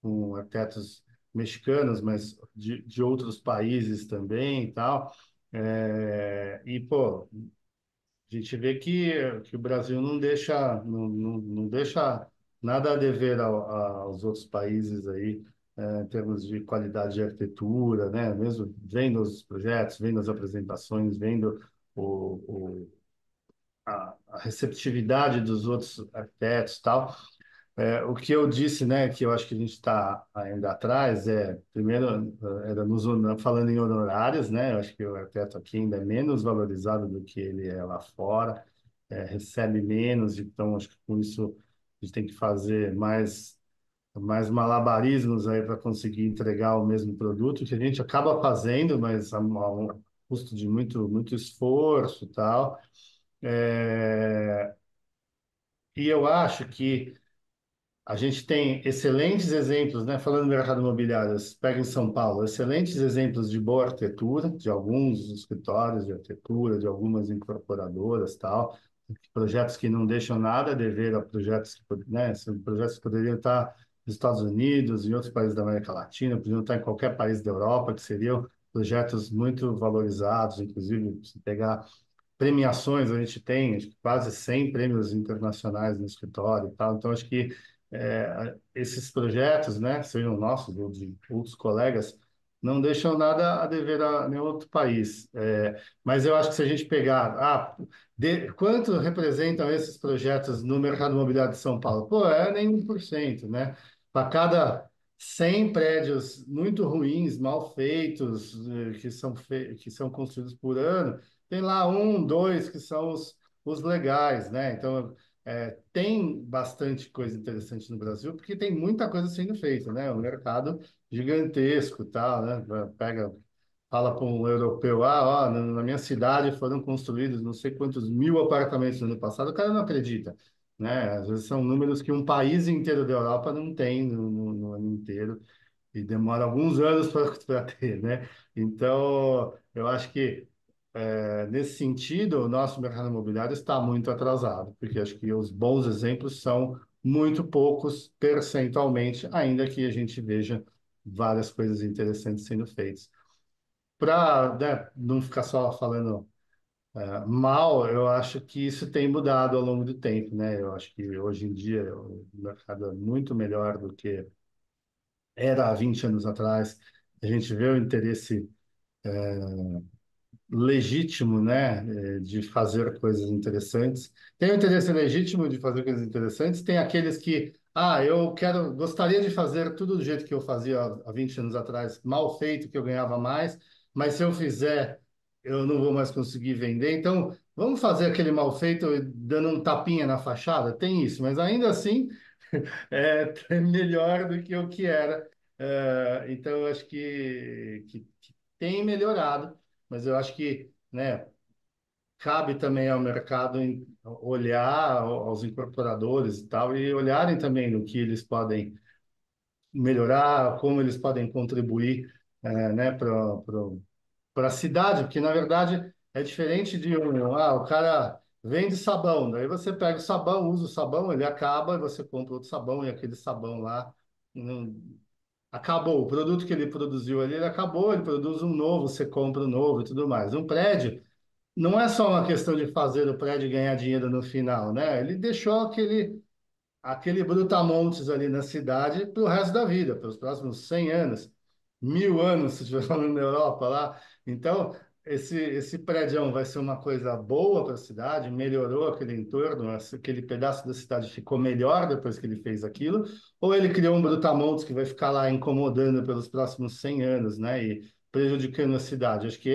S3: com arquitetos mexicanos, mas de outros países também e tal. Pô, a gente vê que o Brasil não deixa nada a dever aos outros países aí, em termos de qualidade de arquitetura, né? Mesmo vendo os projetos, vendo as apresentações, vendo o, a receptividade dos outros arquitetos e tal. O que eu disse, né, que eu acho que a gente está ainda atrás, primeiro, era falando em honorários, né, eu acho que o arquiteto aqui ainda é menos valorizado do que ele é lá fora, recebe menos, então acho que com isso a gente tem que fazer mais malabarismos aí para conseguir entregar o mesmo produto, que a gente acaba fazendo, mas a um custo de muito esforço e tal. É, e eu acho que a gente tem excelentes exemplos, né? Falando do mercado imobiliário, pega em São Paulo, excelentes exemplos de boa arquitetura, de alguns escritórios de arquitetura, de algumas incorporadoras, tal, projetos que não deixam nada a dever a projetos né? São projetos que poderiam estar nos Estados Unidos, em outros países da América Latina, poderiam estar em qualquer país da Europa, que seriam projetos muito valorizados, inclusive se pegar premiações, a gente tem acho que quase 100 prêmios internacionais no escritório e tal. Então, acho que esses projetos, né, sejam nossos ou de outros colegas, não deixam nada a dever a nenhum outro país. Mas eu acho que se a gente pegar, quanto representam esses projetos no mercado imobiliário de São Paulo? Pô, nem 1%, né? Para cada 100 prédios muito ruins, mal feitos, que são construídos por ano, tem lá um, dois que são os legais, né? Então, tem bastante coisa interessante no Brasil, porque tem muita coisa sendo feita, né? Um mercado gigantesco, tal, né? Pega, fala para um europeu, ó, na minha cidade foram construídos não sei quantos mil apartamentos no ano passado, o cara não acredita, né? Às vezes são números que um país inteiro da Europa não tem no ano inteiro e demora alguns anos para ter, né? Então, eu acho que nesse sentido, o nosso mercado imobiliário está muito atrasado, porque acho que os bons exemplos são muito poucos percentualmente, ainda que a gente veja várias coisas interessantes sendo feitas. Para, né, não ficar só falando mal, eu acho que isso tem mudado ao longo do tempo, né? Eu acho que hoje em dia o mercado é muito melhor do que era há 20 anos atrás. A gente vê o interesse legítimo, né, de fazer coisas interessantes. Tem o interesse legítimo de fazer coisas interessantes, tem aqueles que, eu gostaria de fazer tudo do jeito que eu fazia há 20 anos atrás, mal feito, que eu ganhava mais, mas se eu fizer, eu não vou mais conseguir vender. Então, vamos fazer aquele mal feito dando um tapinha na fachada? Tem isso, mas ainda assim é melhor do que o que era. Então, eu acho que tem melhorado, mas eu acho que, né, cabe também ao mercado olhar aos incorporadores e tal, e olharem também no que eles podem melhorar, como eles podem contribuir, né, para a cidade, porque na verdade é diferente de o cara vende sabão, daí você pega o sabão, usa o sabão, ele acaba, e você compra outro sabão e aquele sabão lá não, acabou. O produto que ele produziu ali, ele acabou, ele produz um novo, você compra um novo e tudo mais. Um prédio não é só uma questão de fazer o prédio ganhar dinheiro no final, né? Ele deixou aquele brutamontes ali na cidade para o resto da vida, para os próximos 100 anos, 1000 anos, se estiver falando na Europa lá. Então, esse prédio vai ser uma coisa boa para a cidade, melhorou aquele entorno, aquele pedaço da cidade ficou melhor depois que ele fez aquilo, ou ele criou um brutamontes que vai ficar lá incomodando pelos próximos 100 anos, né, e prejudicando a cidade. Acho que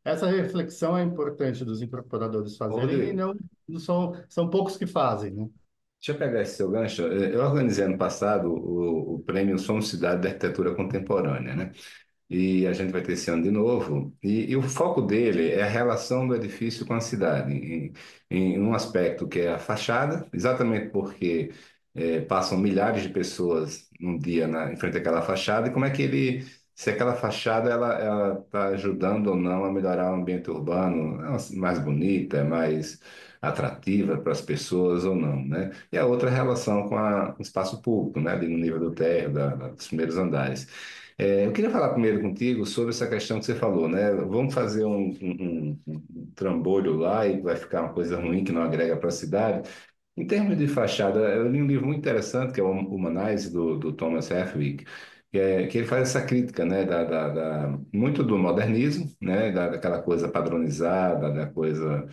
S3: essa reflexão é importante dos incorporadores
S2: Ô,
S3: fazerem e
S2: Rodrigo,
S3: não são poucos que fazem, né?
S2: deixa eu pegar esse seu gancho. Eu organizei ano passado o prêmio Somos Cidade da Arquitetura Contemporânea, né? E a gente vai ter esse ano de novo. E o foco dele é a relação do edifício com a cidade, em um aspecto que é a fachada, exatamente porque passam milhares de pessoas num dia em frente àquela fachada, e como é que se aquela fachada ela está ajudando ou não a melhorar o ambiente urbano, é mais bonita, é mais atrativa para as pessoas ou não, né? E a outra relação com o espaço público, né? Ali no nível do térreo, dos primeiros andares. Eu queria falar primeiro contigo sobre essa questão que você falou, né? Vamos fazer um trambolho lá e vai ficar uma coisa ruim que não agrega para a cidade. Em termos de fachada, eu li um livro muito interessante que é o Humanize, do Thomas Heatherwick, que ele faz essa crítica, né? Muito do modernismo, né? Daquela coisa padronizada, da coisa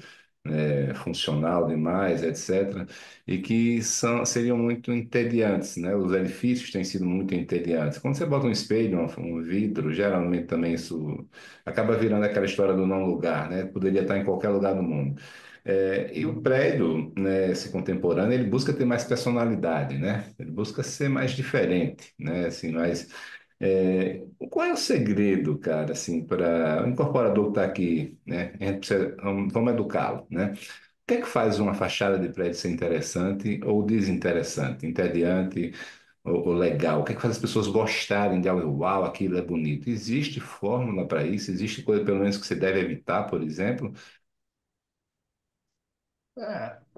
S2: funcional demais, etc., e que seriam muito entediantes, né? Os edifícios têm sido muito entediantes. Quando você bota um espelho, um vidro, geralmente também isso acaba virando aquela história do não lugar, né? Poderia estar em qualquer lugar do mundo. E o prédio, né, esse contemporâneo, ele busca ter mais personalidade, né? Ele busca ser mais diferente, né? Assim, mais qual é o segredo, cara, assim, para o incorporador que está aqui, né? A gente precisa, vamos educá-lo, né? O que é que faz uma fachada de prédio ser interessante ou desinteressante, entediante ou legal? O que é que faz as pessoas gostarem de algo? Uau, aquilo é bonito. Existe fórmula para isso? Existe coisa, pelo menos, que você deve evitar, por exemplo?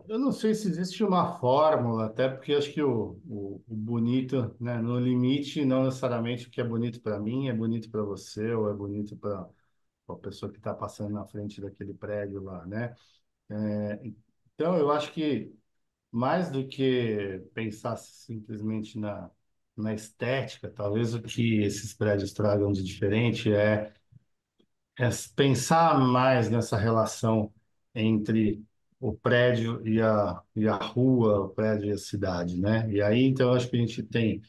S3: Eu não sei se existe uma fórmula, até porque acho que o bonito, né, no limite, não necessariamente o que é bonito para mim é bonito para você ou é bonito para a pessoa que está passando na frente daquele prédio lá, né? Então, eu acho que mais do que pensar simplesmente na estética, talvez o que esses prédios tragam de diferente é pensar mais nessa relação entre o prédio e a rua, o prédio e a cidade, né? E aí, então, acho que a gente tem,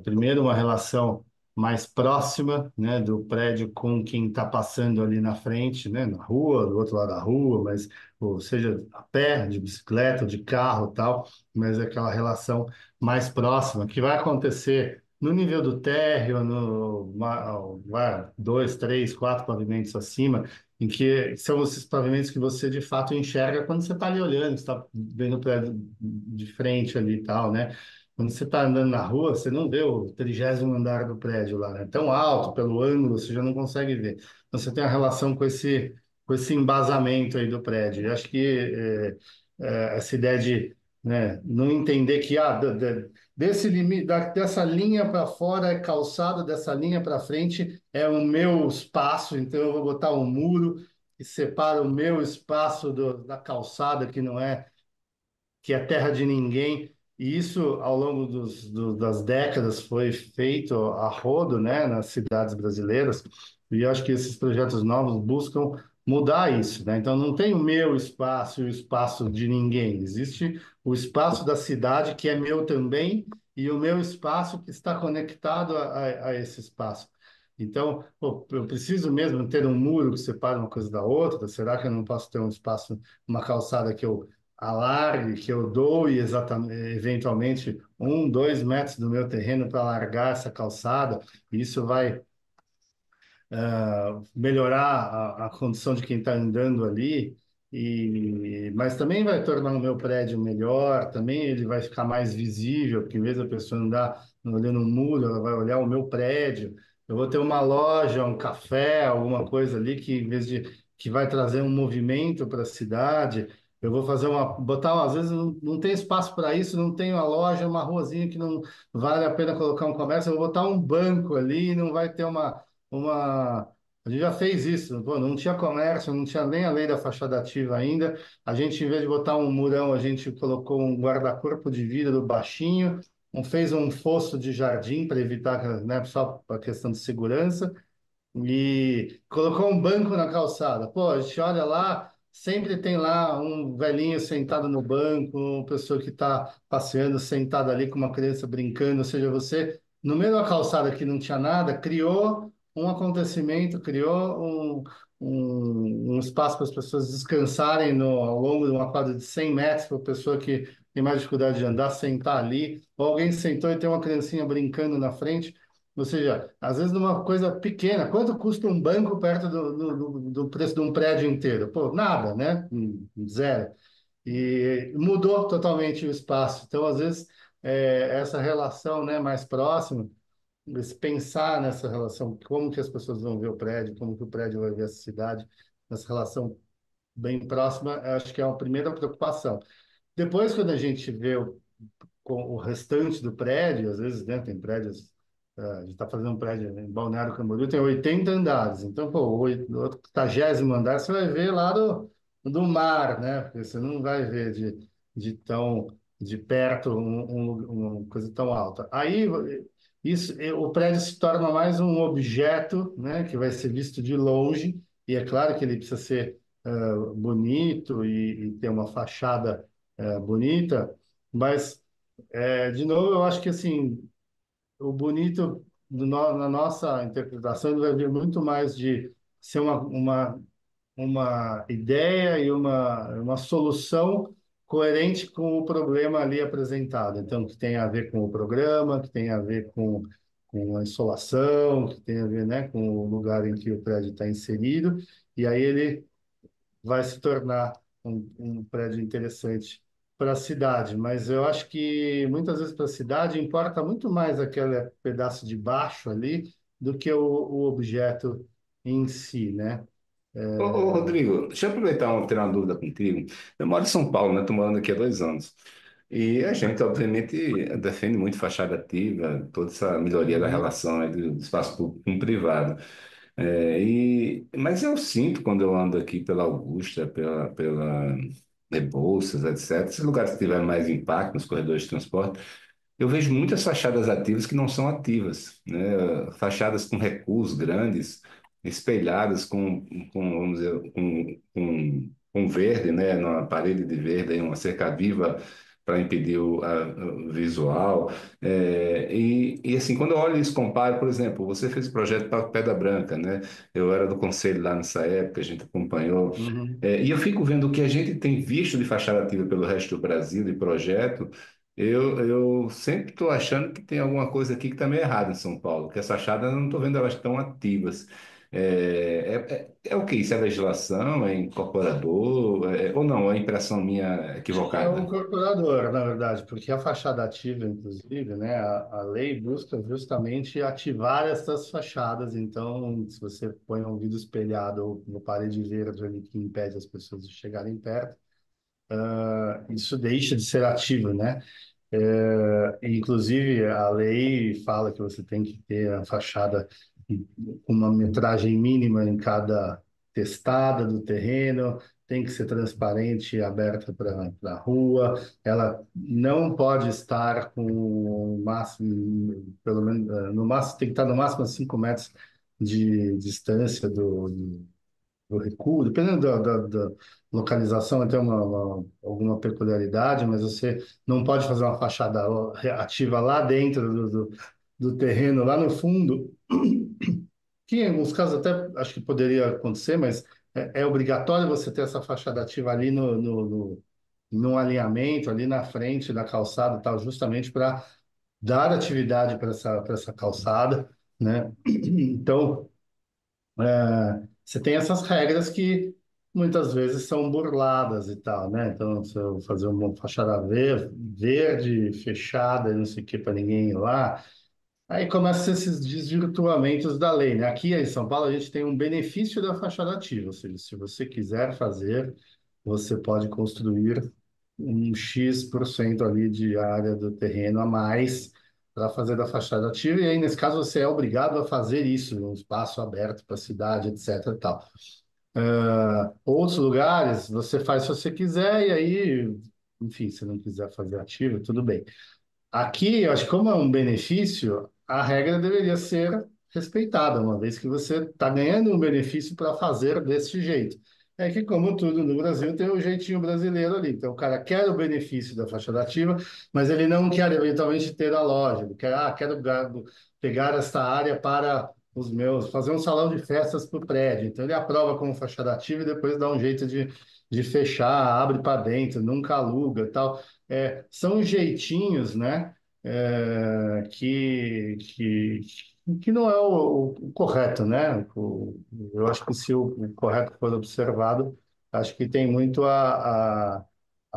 S3: primeiro, uma relação. mais próxima, né, do prédio com quem está passando ali na frente, né, na rua, do outro lado da rua, mas ou seja, a pé, de bicicleta, de carro, tal, mas é aquela relação mais próxima que vai acontecer no nível do térreo, vai, dois, três, quatro pavimentos acima, em que são esses pavimentos que você de fato enxerga quando você está ali olhando, está vendo o prédio de frente ali e tal, né? Quando você está andando na rua, você não vê o 30º andar do prédio lá, né? Tão alto, pelo ângulo, você já não consegue ver. Então, você tem a relação com esse embasamento aí do prédio. Eu acho que essa ideia de, né, não entender que desse limite, dessa linha para fora é calçada, dessa linha para frente é o meu espaço, então eu vou botar um muro que separa o meu espaço da calçada, que é terra de ninguém. E isso, ao longo das décadas, foi feito a rodo, né, nas cidades brasileiras. E eu acho que esses projetos novos buscam mudar isso, né? Então, não tem o meu espaço e o espaço de ninguém. Existe o espaço da cidade, que é meu também, e o meu espaço que está conectado a esse espaço. Então, pô, eu preciso mesmo ter um muro que separa uma coisa da outra? Será que eu não posso ter um espaço, uma calçada que eu alargue, que eu doe exatamente, eventualmente 1, 2 metros do meu terreno para alargar essa calçada? Isso vai melhorar a condição de quem está andando ali, mas também vai tornar o meu prédio melhor, também ele vai ficar mais visível, porque em vez da pessoa andar olhando um muro, ela vai olhar o meu prédio. Eu vou ter uma loja, um café, alguma coisa ali que em vez de que vai trazer um movimento para a cidade. Eu vou fazer botar, às vezes não tem espaço para isso, não tem uma loja, uma ruazinha que não vale a pena colocar um comércio, eu vou botar um banco ali, não vai ter uma. A gente já fez isso, pô, não tinha comércio, não tinha nem a lei da fachada ativa ainda. A gente, em vez de botar um murão, a gente colocou um guarda-corpo de vidro baixinho, fez um fosso de jardim para evitar, né, só a questão de segurança e colocou um banco na calçada. Pô, a gente olha lá, sempre tem lá um velhinho sentado no banco, uma pessoa que está passeando sentada ali com uma criança brincando. Ou seja, você, no meio da calçada que não tinha nada, criou um acontecimento, criou um espaço para as pessoas descansarem ao longo de uma quadra de 100 metros, para a pessoa que tem mais dificuldade de andar, sentar ali. Ou alguém sentou e tem uma criancinha brincando na frente. Ou seja, às vezes numa coisa pequena, quanto custa um banco perto do preço de um prédio inteiro? Pô, nada, né? Zero. E mudou totalmente o espaço. Então, às vezes, essa relação, né, mais próxima, esse pensar nessa relação, como que as pessoas vão ver o prédio, como que o prédio vai ver a cidade, nessa relação bem próxima, eu acho que é uma primeira preocupação. Depois, quando a gente vê com o restante do prédio, às vezes, né, tem prédios, a gente está fazendo um prédio em Balneário Camboriú, tem 80 andares, então, pô, o 80º andar você vai ver lá do mar, né, porque você não vai ver de perto uma coisa tão alta. Aí, o prédio se torna mais um objeto, né, que vai ser visto de longe, e é claro que ele precisa ser bonito e ter uma fachada bonita, mas de novo, eu acho que assim, o bonito na nossa interpretação ele vai vir muito mais de ser uma ideia e uma solução coerente com o problema ali apresentado. Então, que tem a ver com o programa, que tem a ver com a insolação, que tem a ver, né, com o lugar em que o prédio está inserido, e aí ele vai se tornar um prédio interessante para a cidade, mas eu acho que muitas vezes para a cidade importa muito mais aquele pedaço de baixo ali do que o objeto em si, né?
S2: Ô, Rodrigo, deixa eu aproveitar ter uma dúvida contigo. Eu moro em São Paulo, né? Estou morando aqui há 2 anos. E a gente, obviamente, defende muito fachada ativa, toda essa melhoria da
S3: Uhum.
S2: relação aí do espaço público com o privado. Mas eu sinto quando eu ando aqui pela Augusta, pela Rebouças, etc., esses lugares que tiveram mais impacto nos corredores de transporte, eu vejo muitas fachadas ativas que não são ativas, né? Fachadas com recuos grandes, espelhadas vamos dizer, com verde, né? Numa parede de verde, aí uma cerca viva para impedir o visual. Assim, quando eu olho isso, comparo, por exemplo, você fez o projeto para Pedra Branca, né? Eu era do conselho lá nessa época, a gente acompanhou.
S3: Uhum.
S2: E eu fico vendo o que a gente tem visto de fachada ativa pelo resto do Brasil, de projeto. Eu sempre estou achando que tem alguma coisa aqui que está meio errada em São Paulo, que as fachadas eu não estou vendo elas tão ativas. É o que isso? É legislação? É incorporador? Ou não? É impressão minha
S3: Acho que é o
S2: equivocada?
S3: incorporador, na verdade, porque a fachada ativa, inclusive, né, a lei busca justamente ativar essas fachadas. Então, se você põe um vidro espelhado ou uma parede verde ali que impede as pessoas de chegarem perto, isso deixa de ser ativo, né? Inclusive, a lei fala que você tem que ter a fachada com uma metragem mínima em cada testada do terreno, tem que ser transparente e aberta para a rua, ela não pode estar com o máximo, pelo menos, no máximo, tem que estar no máximo a 5 metros de distância do recuo, dependendo da localização, tem alguma peculiaridade, mas você não pode fazer uma fachada ativa lá dentro do terreno, lá no fundo, que em alguns casos até acho que poderia acontecer, mas é obrigatório você ter essa fachada ativa ali no alinhamento, ali na frente da calçada, e tal, justamente para dar atividade para essa calçada, né? Então, você tem essas regras que muitas vezes são burladas e tal, né? Então, se eu fazer uma fachada verde, fechada, e não sei o que, para ninguém ir lá, aí começam esses desvirtuamentos da lei, né? Aqui em São Paulo a gente tem um benefício da fachada ativa, ou seja, se você quiser fazer, você pode construir um X% ali de área do terreno a mais para fazer da fachada ativa, e aí nesse caso você é obrigado a fazer isso, um espaço aberto para a cidade, etc. e tal. Outros lugares você faz se você quiser, e aí, enfim, se não quiser fazer ativo, tudo bem. Aqui, eu acho que como é um benefício, a regra deveria ser respeitada, uma vez que você está ganhando um benefício para fazer desse jeito. É que, como tudo no Brasil, tem o jeitinho brasileiro ali. Então, o cara quer o benefício da fachada ativa, mas ele não quer eventualmente ter a loja. Ele quer, quero pegar esta área para os meus, fazer um salão de festas para o prédio. Então, ele aprova como fachada ativa e depois dá um jeito de fechar, abre para dentro, nunca aluga e tal. São jeitinhos, né? é, que, que, que não é o correto, né? Eu acho que se o correto for observado, acho que tem muito a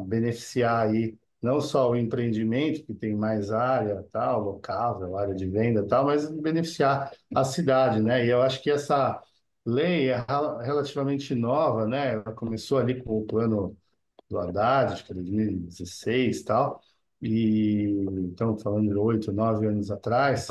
S3: beneficiar aí, não só o empreendimento, que tem mais área, tal, locável, área de venda, tal, mas beneficiar a cidade, né? E eu acho que essa lei é relativamente nova, né? Ela começou ali com o plano do Haddad, acho que é 2016 e tal, e então falando de 8, 9 anos atrás,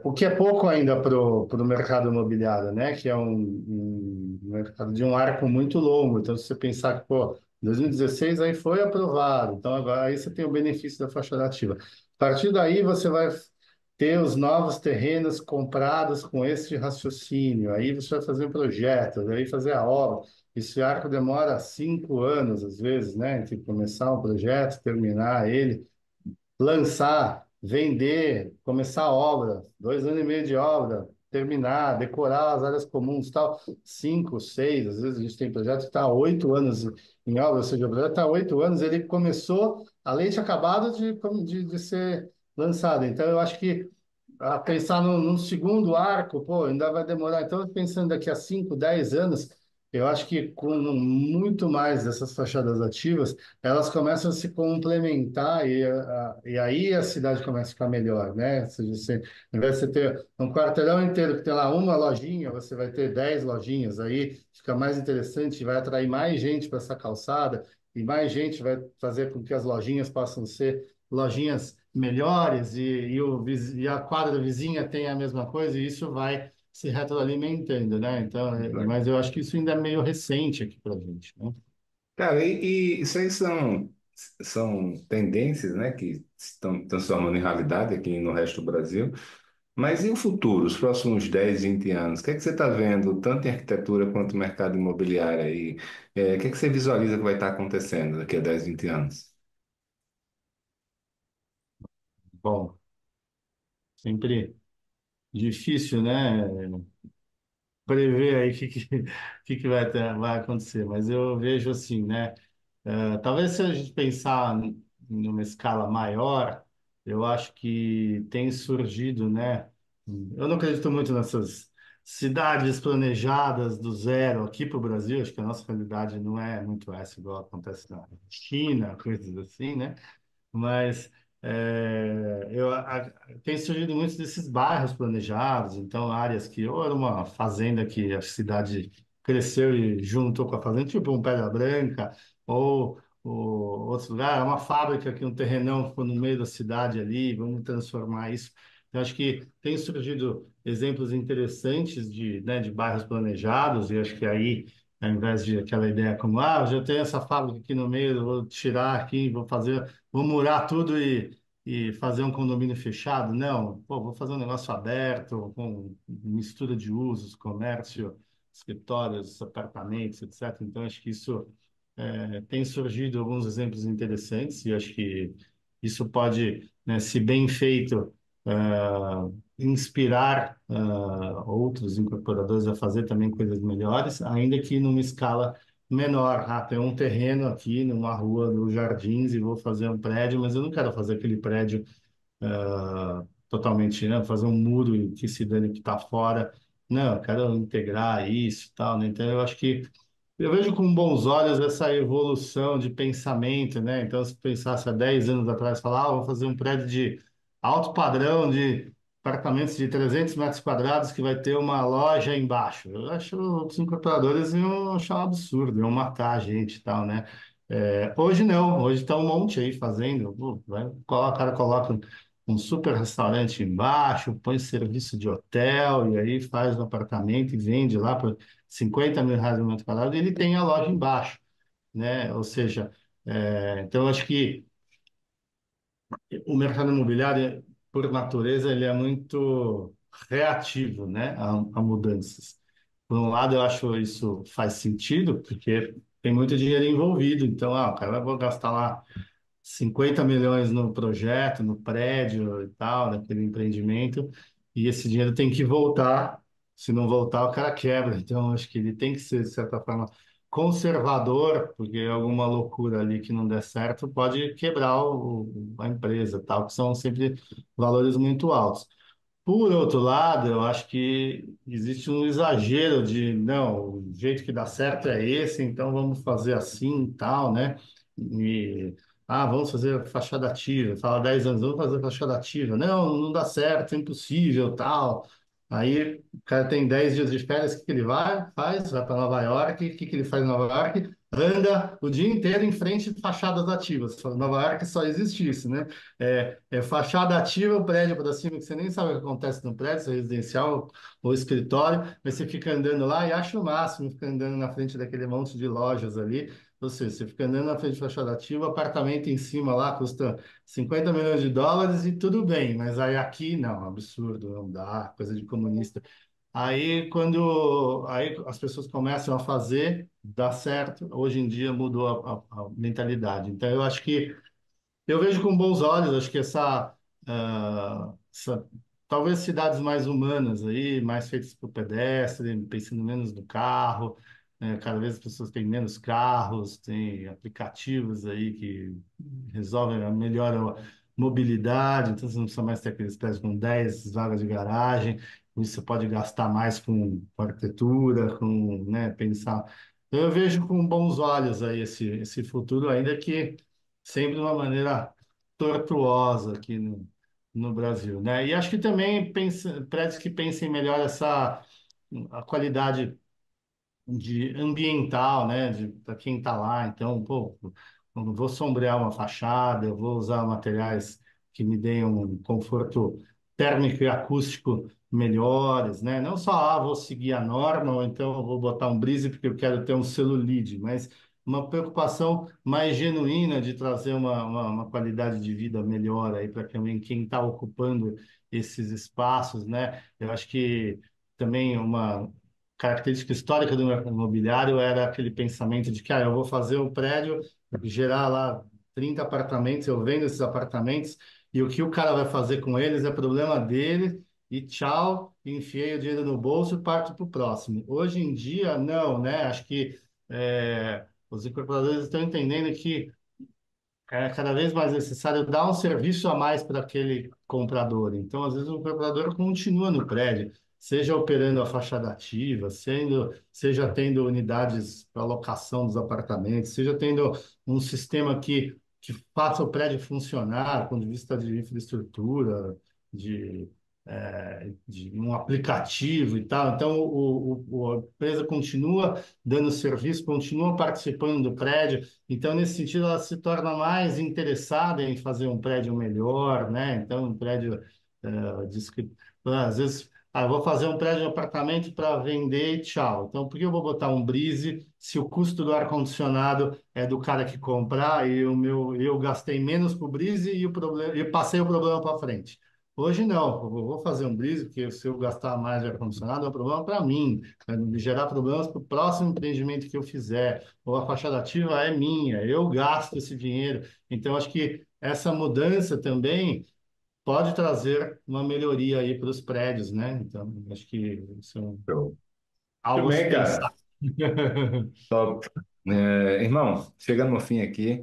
S3: o que é pouco ainda para o mercado imobiliário, né? Que é um mercado de um arco muito longo. Então, se você pensar que, pô, 2016 aí foi aprovado, então agora aí você tem o benefício da faixa ativa. A partir daí você vai ter os novos terrenos comprados com esse raciocínio. Aí você vai fazer um projeto, aí fazer a obra. Esse arco demora 5 anos, às vezes, né? Entre começar um projeto, terminar ele lançar, vender, começar a obra, 2 anos e meio de obra, terminar, decorar as áreas comuns, tal, 5, 6, às vezes a gente tem projeto que está há 8 anos em obra, ou seja, o projeto está há 8 anos, ele começou, a lei tinha acabado de ser lançada. Então, eu acho que a pensar num segundo arco, pô, ainda vai demorar. Então, pensando daqui a 5, 10 anos, eu acho que com muito mais dessas fachadas ativas, elas começam a se complementar e aí a cidade começa a ficar melhor, né? Se você, ao invés de você ter um quarteirão inteiro que tem lá uma lojinha, você vai ter 10 lojinhas, aí fica mais interessante, vai atrair mais gente para essa calçada e mais gente vai fazer com que as lojinhas possam ser lojinhas melhores e a quadra vizinha tem a mesma coisa e isso vai se retroalimentando, né? Então, mas eu acho que isso ainda é meio recente aqui para a gente, né?
S2: Cara, e isso aí são tendências, né, que estão transformando em realidade aqui no resto do Brasil. Mas e o futuro, os próximos 10, 20 anos? O que é que você está vendo, tanto em arquitetura quanto no mercado imobiliário aí? O que é que você visualiza que vai estar acontecendo daqui a 10, 20 anos?
S3: Bom, sempre difícil, né? Prever aí o que vai acontecer, mas eu vejo assim, né? Talvez se a gente pensar numa escala maior, eu acho que tem surgido, né? Eu não acredito muito nessas cidades planejadas do zero aqui para o Brasil. Acho que a nossa realidade não é muito essa, igual acontece na China, coisas assim, né? Mas tem surgido muitos desses bairros planejados, então áreas que ou era uma fazenda que a cidade cresceu e juntou com a fazenda, tipo um Pedra Branca, ou outro lugar, é uma fábrica que um terrenão ficou no meio da cidade ali, vamos transformar isso. Eu acho que tem surgido exemplos interessantes né, de bairros planejados, e acho que aí, ao invés de aquela ideia como, eu já tenho essa fábrica aqui no meio, eu vou tirar aqui, vou murar tudo e fazer um condomínio fechado. Não, pô, vou fazer um negócio aberto, com mistura de usos, comércio, escritórios, apartamentos, etc. Então, acho que isso tem surgido alguns exemplos interessantes e acho que isso pode, né, se bem feito, inspirar outros incorporadores a fazer também coisas melhores, ainda que numa escala menor. Tem um terreno aqui numa rua dos Jardins e vou fazer um prédio, mas eu não quero fazer aquele prédio totalmente, né, fazer um muro e que se dane que está fora. Não, eu quero integrar isso e tal, né? Então, eu acho que eu vejo com bons olhos essa evolução de pensamento, né? Então, se pensasse há 10 anos atrás, falar, vou fazer um prédio de alto padrão, de apartamentos de 300 metros quadrados, que vai ter uma loja embaixo. Eu acho que os incorporadores iam achar um absurdo, iam matar a gente e tal, né? Hoje não, hoje está um monte aí fazendo. Pô, o cara coloca um super restaurante embaixo, põe serviço de hotel, e aí faz um apartamento e vende lá por 50 mil reais no metro quadrado, e ele tem a loja embaixo, né? Ou seja, então eu acho que o mercado imobiliário, por natureza, ele é muito reativo, né, a mudanças. Por um lado, eu acho isso faz sentido, porque tem muito dinheiro envolvido, então, o cara vai gastar lá 50 milhões no projeto, no prédio e tal, naquele empreendimento, e esse dinheiro tem que voltar. Se não voltar, o cara quebra. Então, acho que ele tem que ser, de certa forma, conservador, porque alguma loucura ali que não der certo pode quebrar a empresa, tal, que são sempre valores muito altos. Por outro lado, eu acho que existe um exagero de, não, o jeito que dá certo é esse, então vamos fazer assim e tal, né? E, vamos fazer fachada ativa. Fala 10 anos, vamos fazer fachada ativa. Não, não dá certo, é impossível, tal. Aí o cara tem 10 dias de férias, o que que ele vai para Nova York, o que que ele faz em Nova York? Anda o dia inteiro em frente de fachadas ativas. Nova York só existe isso, né? Fachada ativa, o prédio para cima, que você nem sabe o que acontece no prédio, se é residencial ou escritório, mas você fica andando lá e acha o máximo, fica andando na frente daquele monte de lojas ali. Ou seja, você fica andando na frente de fachada ativa, apartamento em cima lá custa 50 milhões de dólares e tudo bem, mas aí aqui não, absurdo, não dá, coisa de comunista. Aí as pessoas começam a fazer, dá certo. Hoje em dia mudou a mentalidade. Então eu acho que eu vejo com bons olhos, acho que talvez cidades mais humanas aí, mais feitas para o pedestre, pensando menos no carro, né? Cada vez as pessoas têm menos carros, tem aplicativos aí que melhoram a mobilidade, então você não precisa mais ter aqueles prédios com 10 vagas de garagem, com isso você pode gastar mais com arquitetura, né, pensar. Eu vejo com bons olhos aí esse futuro, ainda que sempre de uma maneira tortuosa aqui no Brasil, né? E acho que também prédios que pensem melhor a qualidade de ambiental, né, para quem está lá. Então, pô, eu vou sombrear uma fachada, eu vou usar materiais que me deem um conforto térmico e acústico melhores, né? Não só, vou seguir a norma, ou então eu vou botar um brise porque eu quero ter um celulite, mas uma preocupação mais genuína de trazer uma qualidade de vida melhor aí para quem está ocupando esses espaços, né? Eu acho que também uma característica histórica do mercado imobiliário era aquele pensamento de que eu vou fazer um prédio, gerar lá 30 apartamentos, eu vendo esses apartamentos e o que o cara vai fazer com eles é problema dele, e tchau, enfiei o dinheiro no bolso e parto para o próximo. Hoje em dia, não, né? Acho que os incorporadores estão entendendo que é cada vez mais necessário dar um serviço a mais para aquele comprador. Então, às vezes, o comprador continua no prédio, seja operando a fachada ativa, seja tendo unidades para locação dos apartamentos, seja tendo um sistema que faça o prédio funcionar, do ponto de vista de infraestrutura, de, de um aplicativo e tal. Então, a empresa continua dando serviço, continua participando do prédio. Então, nesse sentido, ela se torna mais interessada em fazer um prédio melhor, né? Então, um prédio, às vezes, eu vou fazer um prédio de apartamento para vender e tchau. Então, por que eu vou botar um Breeze se o custo do ar-condicionado é do cara que comprar e eu gastei menos para o Breeze e o problema, eu passei o problema para frente? Hoje não, eu vou fazer um Breeze, porque se eu gastar mais de ar-condicionado é um problema para mim, vai me gerar problemas para o próximo empreendimento que eu fizer, ou a fachada ativa é minha, eu gasto esse dinheiro. Então, acho que essa mudança também pode trazer uma melhoria aí para os prédios, né? Então, acho que isso é
S2: Show. Tudo
S3: algo a se
S2: bem,
S3: pensar.
S2: cara. Top. Irmão, chegando no fim aqui,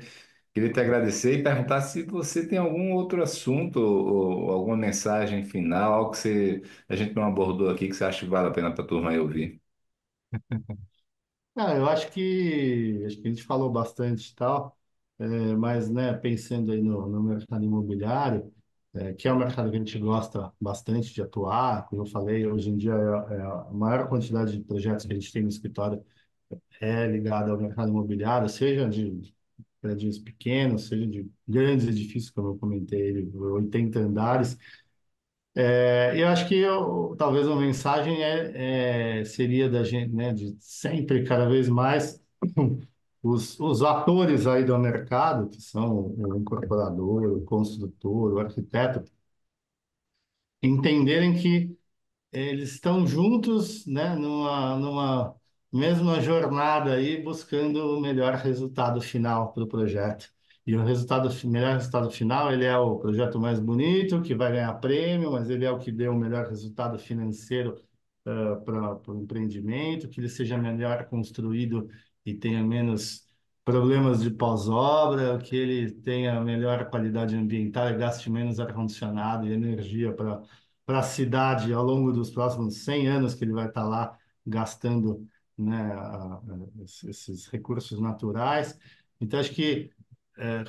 S2: queria te agradecer e perguntar se você tem algum outro assunto ou alguma mensagem final, algo que a gente não abordou aqui que você acha que vale a pena para a turma aí ouvir.
S3: Eu acho que a gente falou bastante e tal, mas né, pensando aí no mercado imobiliário, que é um mercado que a gente gosta bastante de atuar, como eu falei, hoje em dia é a maior quantidade de projetos que a gente tem no escritório é ligada ao mercado imobiliário, seja de prédios pequenos, seja de grandes edifícios, como eu comentei, de 80 andares. Eu acho que talvez uma mensagem seria da gente, né, de sempre, cada vez mais, os atores aí do mercado, que são o incorporador, o construtor, o arquiteto, entenderem que eles estão juntos, né, numa mesma jornada aí, buscando o melhor resultado final para o projeto. E melhor resultado final, ele é o projeto mais bonito, que vai ganhar prêmio, mas ele é o que deu o melhor resultado financeiro para o empreendimento, que ele seja melhor construído e tenha menos problemas de pós-obra, que ele tenha melhor qualidade ambiental e gaste menos ar-condicionado e energia para a cidade ao longo dos próximos 100 anos que ele vai estar lá gastando, né, esses recursos naturais. Então, acho que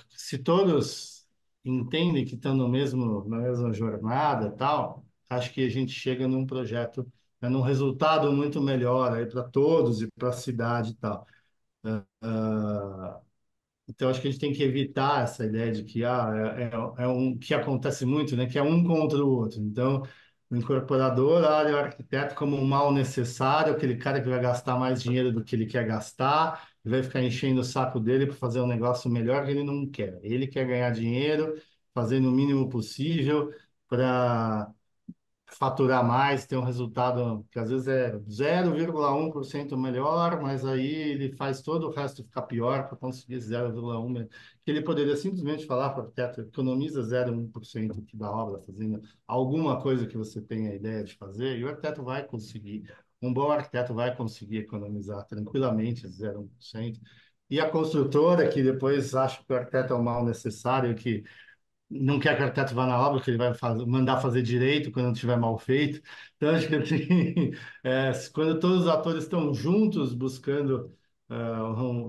S3: se todos entendem que estão na mesma jornada, tal, acho que a gente chega num projeto, né, num resultado muito melhor aí para todos e para a cidade e tal. Então, acho que a gente tem que evitar essa ideia de que é um que acontece muito, né? Que é um contra o outro. Então, o incorporador olha o arquiteto como um mal necessário, aquele cara que vai gastar mais dinheiro do que ele quer gastar, e vai ficar enchendo o saco dele para fazer um negócio melhor que ele não quer. Ele quer ganhar dinheiro, fazendo o mínimo possível para faturar mais, ter um resultado que às vezes é 0,1% melhor, mas aí ele faz todo o resto ficar pior para conseguir 0,1, que ele poderia simplesmente falar para o arquiteto, economiza 0,1% aqui da obra, fazendo alguma coisa que você tem a ideia de fazer, e o arquiteto vai conseguir, um bom arquiteto vai conseguir economizar tranquilamente 0,1%. E a construtora, que depois acha que o arquiteto é um mal necessário, que não quer que o arquiteto vá na obra, que ele vai mandar fazer direito quando estiver mal feito. Então, acho que assim, quando todos os atores estão juntos buscando,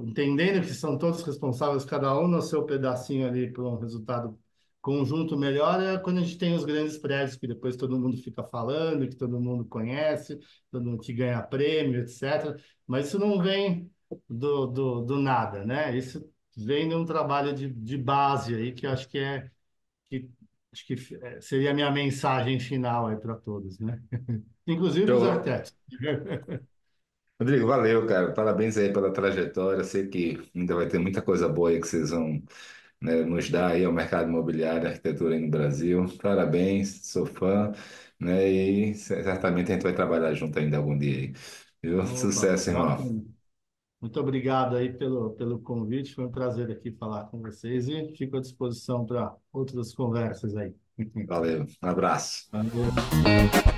S3: entendendo que são todos responsáveis, cada um no seu pedacinho ali para um resultado conjunto melhor, é quando a gente tem os grandes prédios que depois todo mundo fica falando, que todo mundo conhece, todo mundo que ganha prêmio, etc. Mas isso não vem do nada, né? Isso vem de um trabalho de base aí que eu que acho que seria a minha mensagem final aí para todos, né? Inclusive para os
S2: Show.
S3: arquitetos.
S2: Rodrigo, valeu, cara. Parabéns aí pela trajetória. Sei que ainda vai ter muita coisa boa aí que vocês vão, né, nos dar aí ao mercado imobiliário, arquitetura aí no Brasil. Parabéns, sou fã, né? E certamente a gente vai trabalhar junto ainda algum dia aí. Viu?
S3: Opa,
S2: Sucesso, irmão.
S3: bacana. Muito obrigado aí pelo convite. Foi um prazer aqui falar com vocês e fico à disposição para outras conversas aí.
S2: Valeu, um abraço.
S3: Valeu.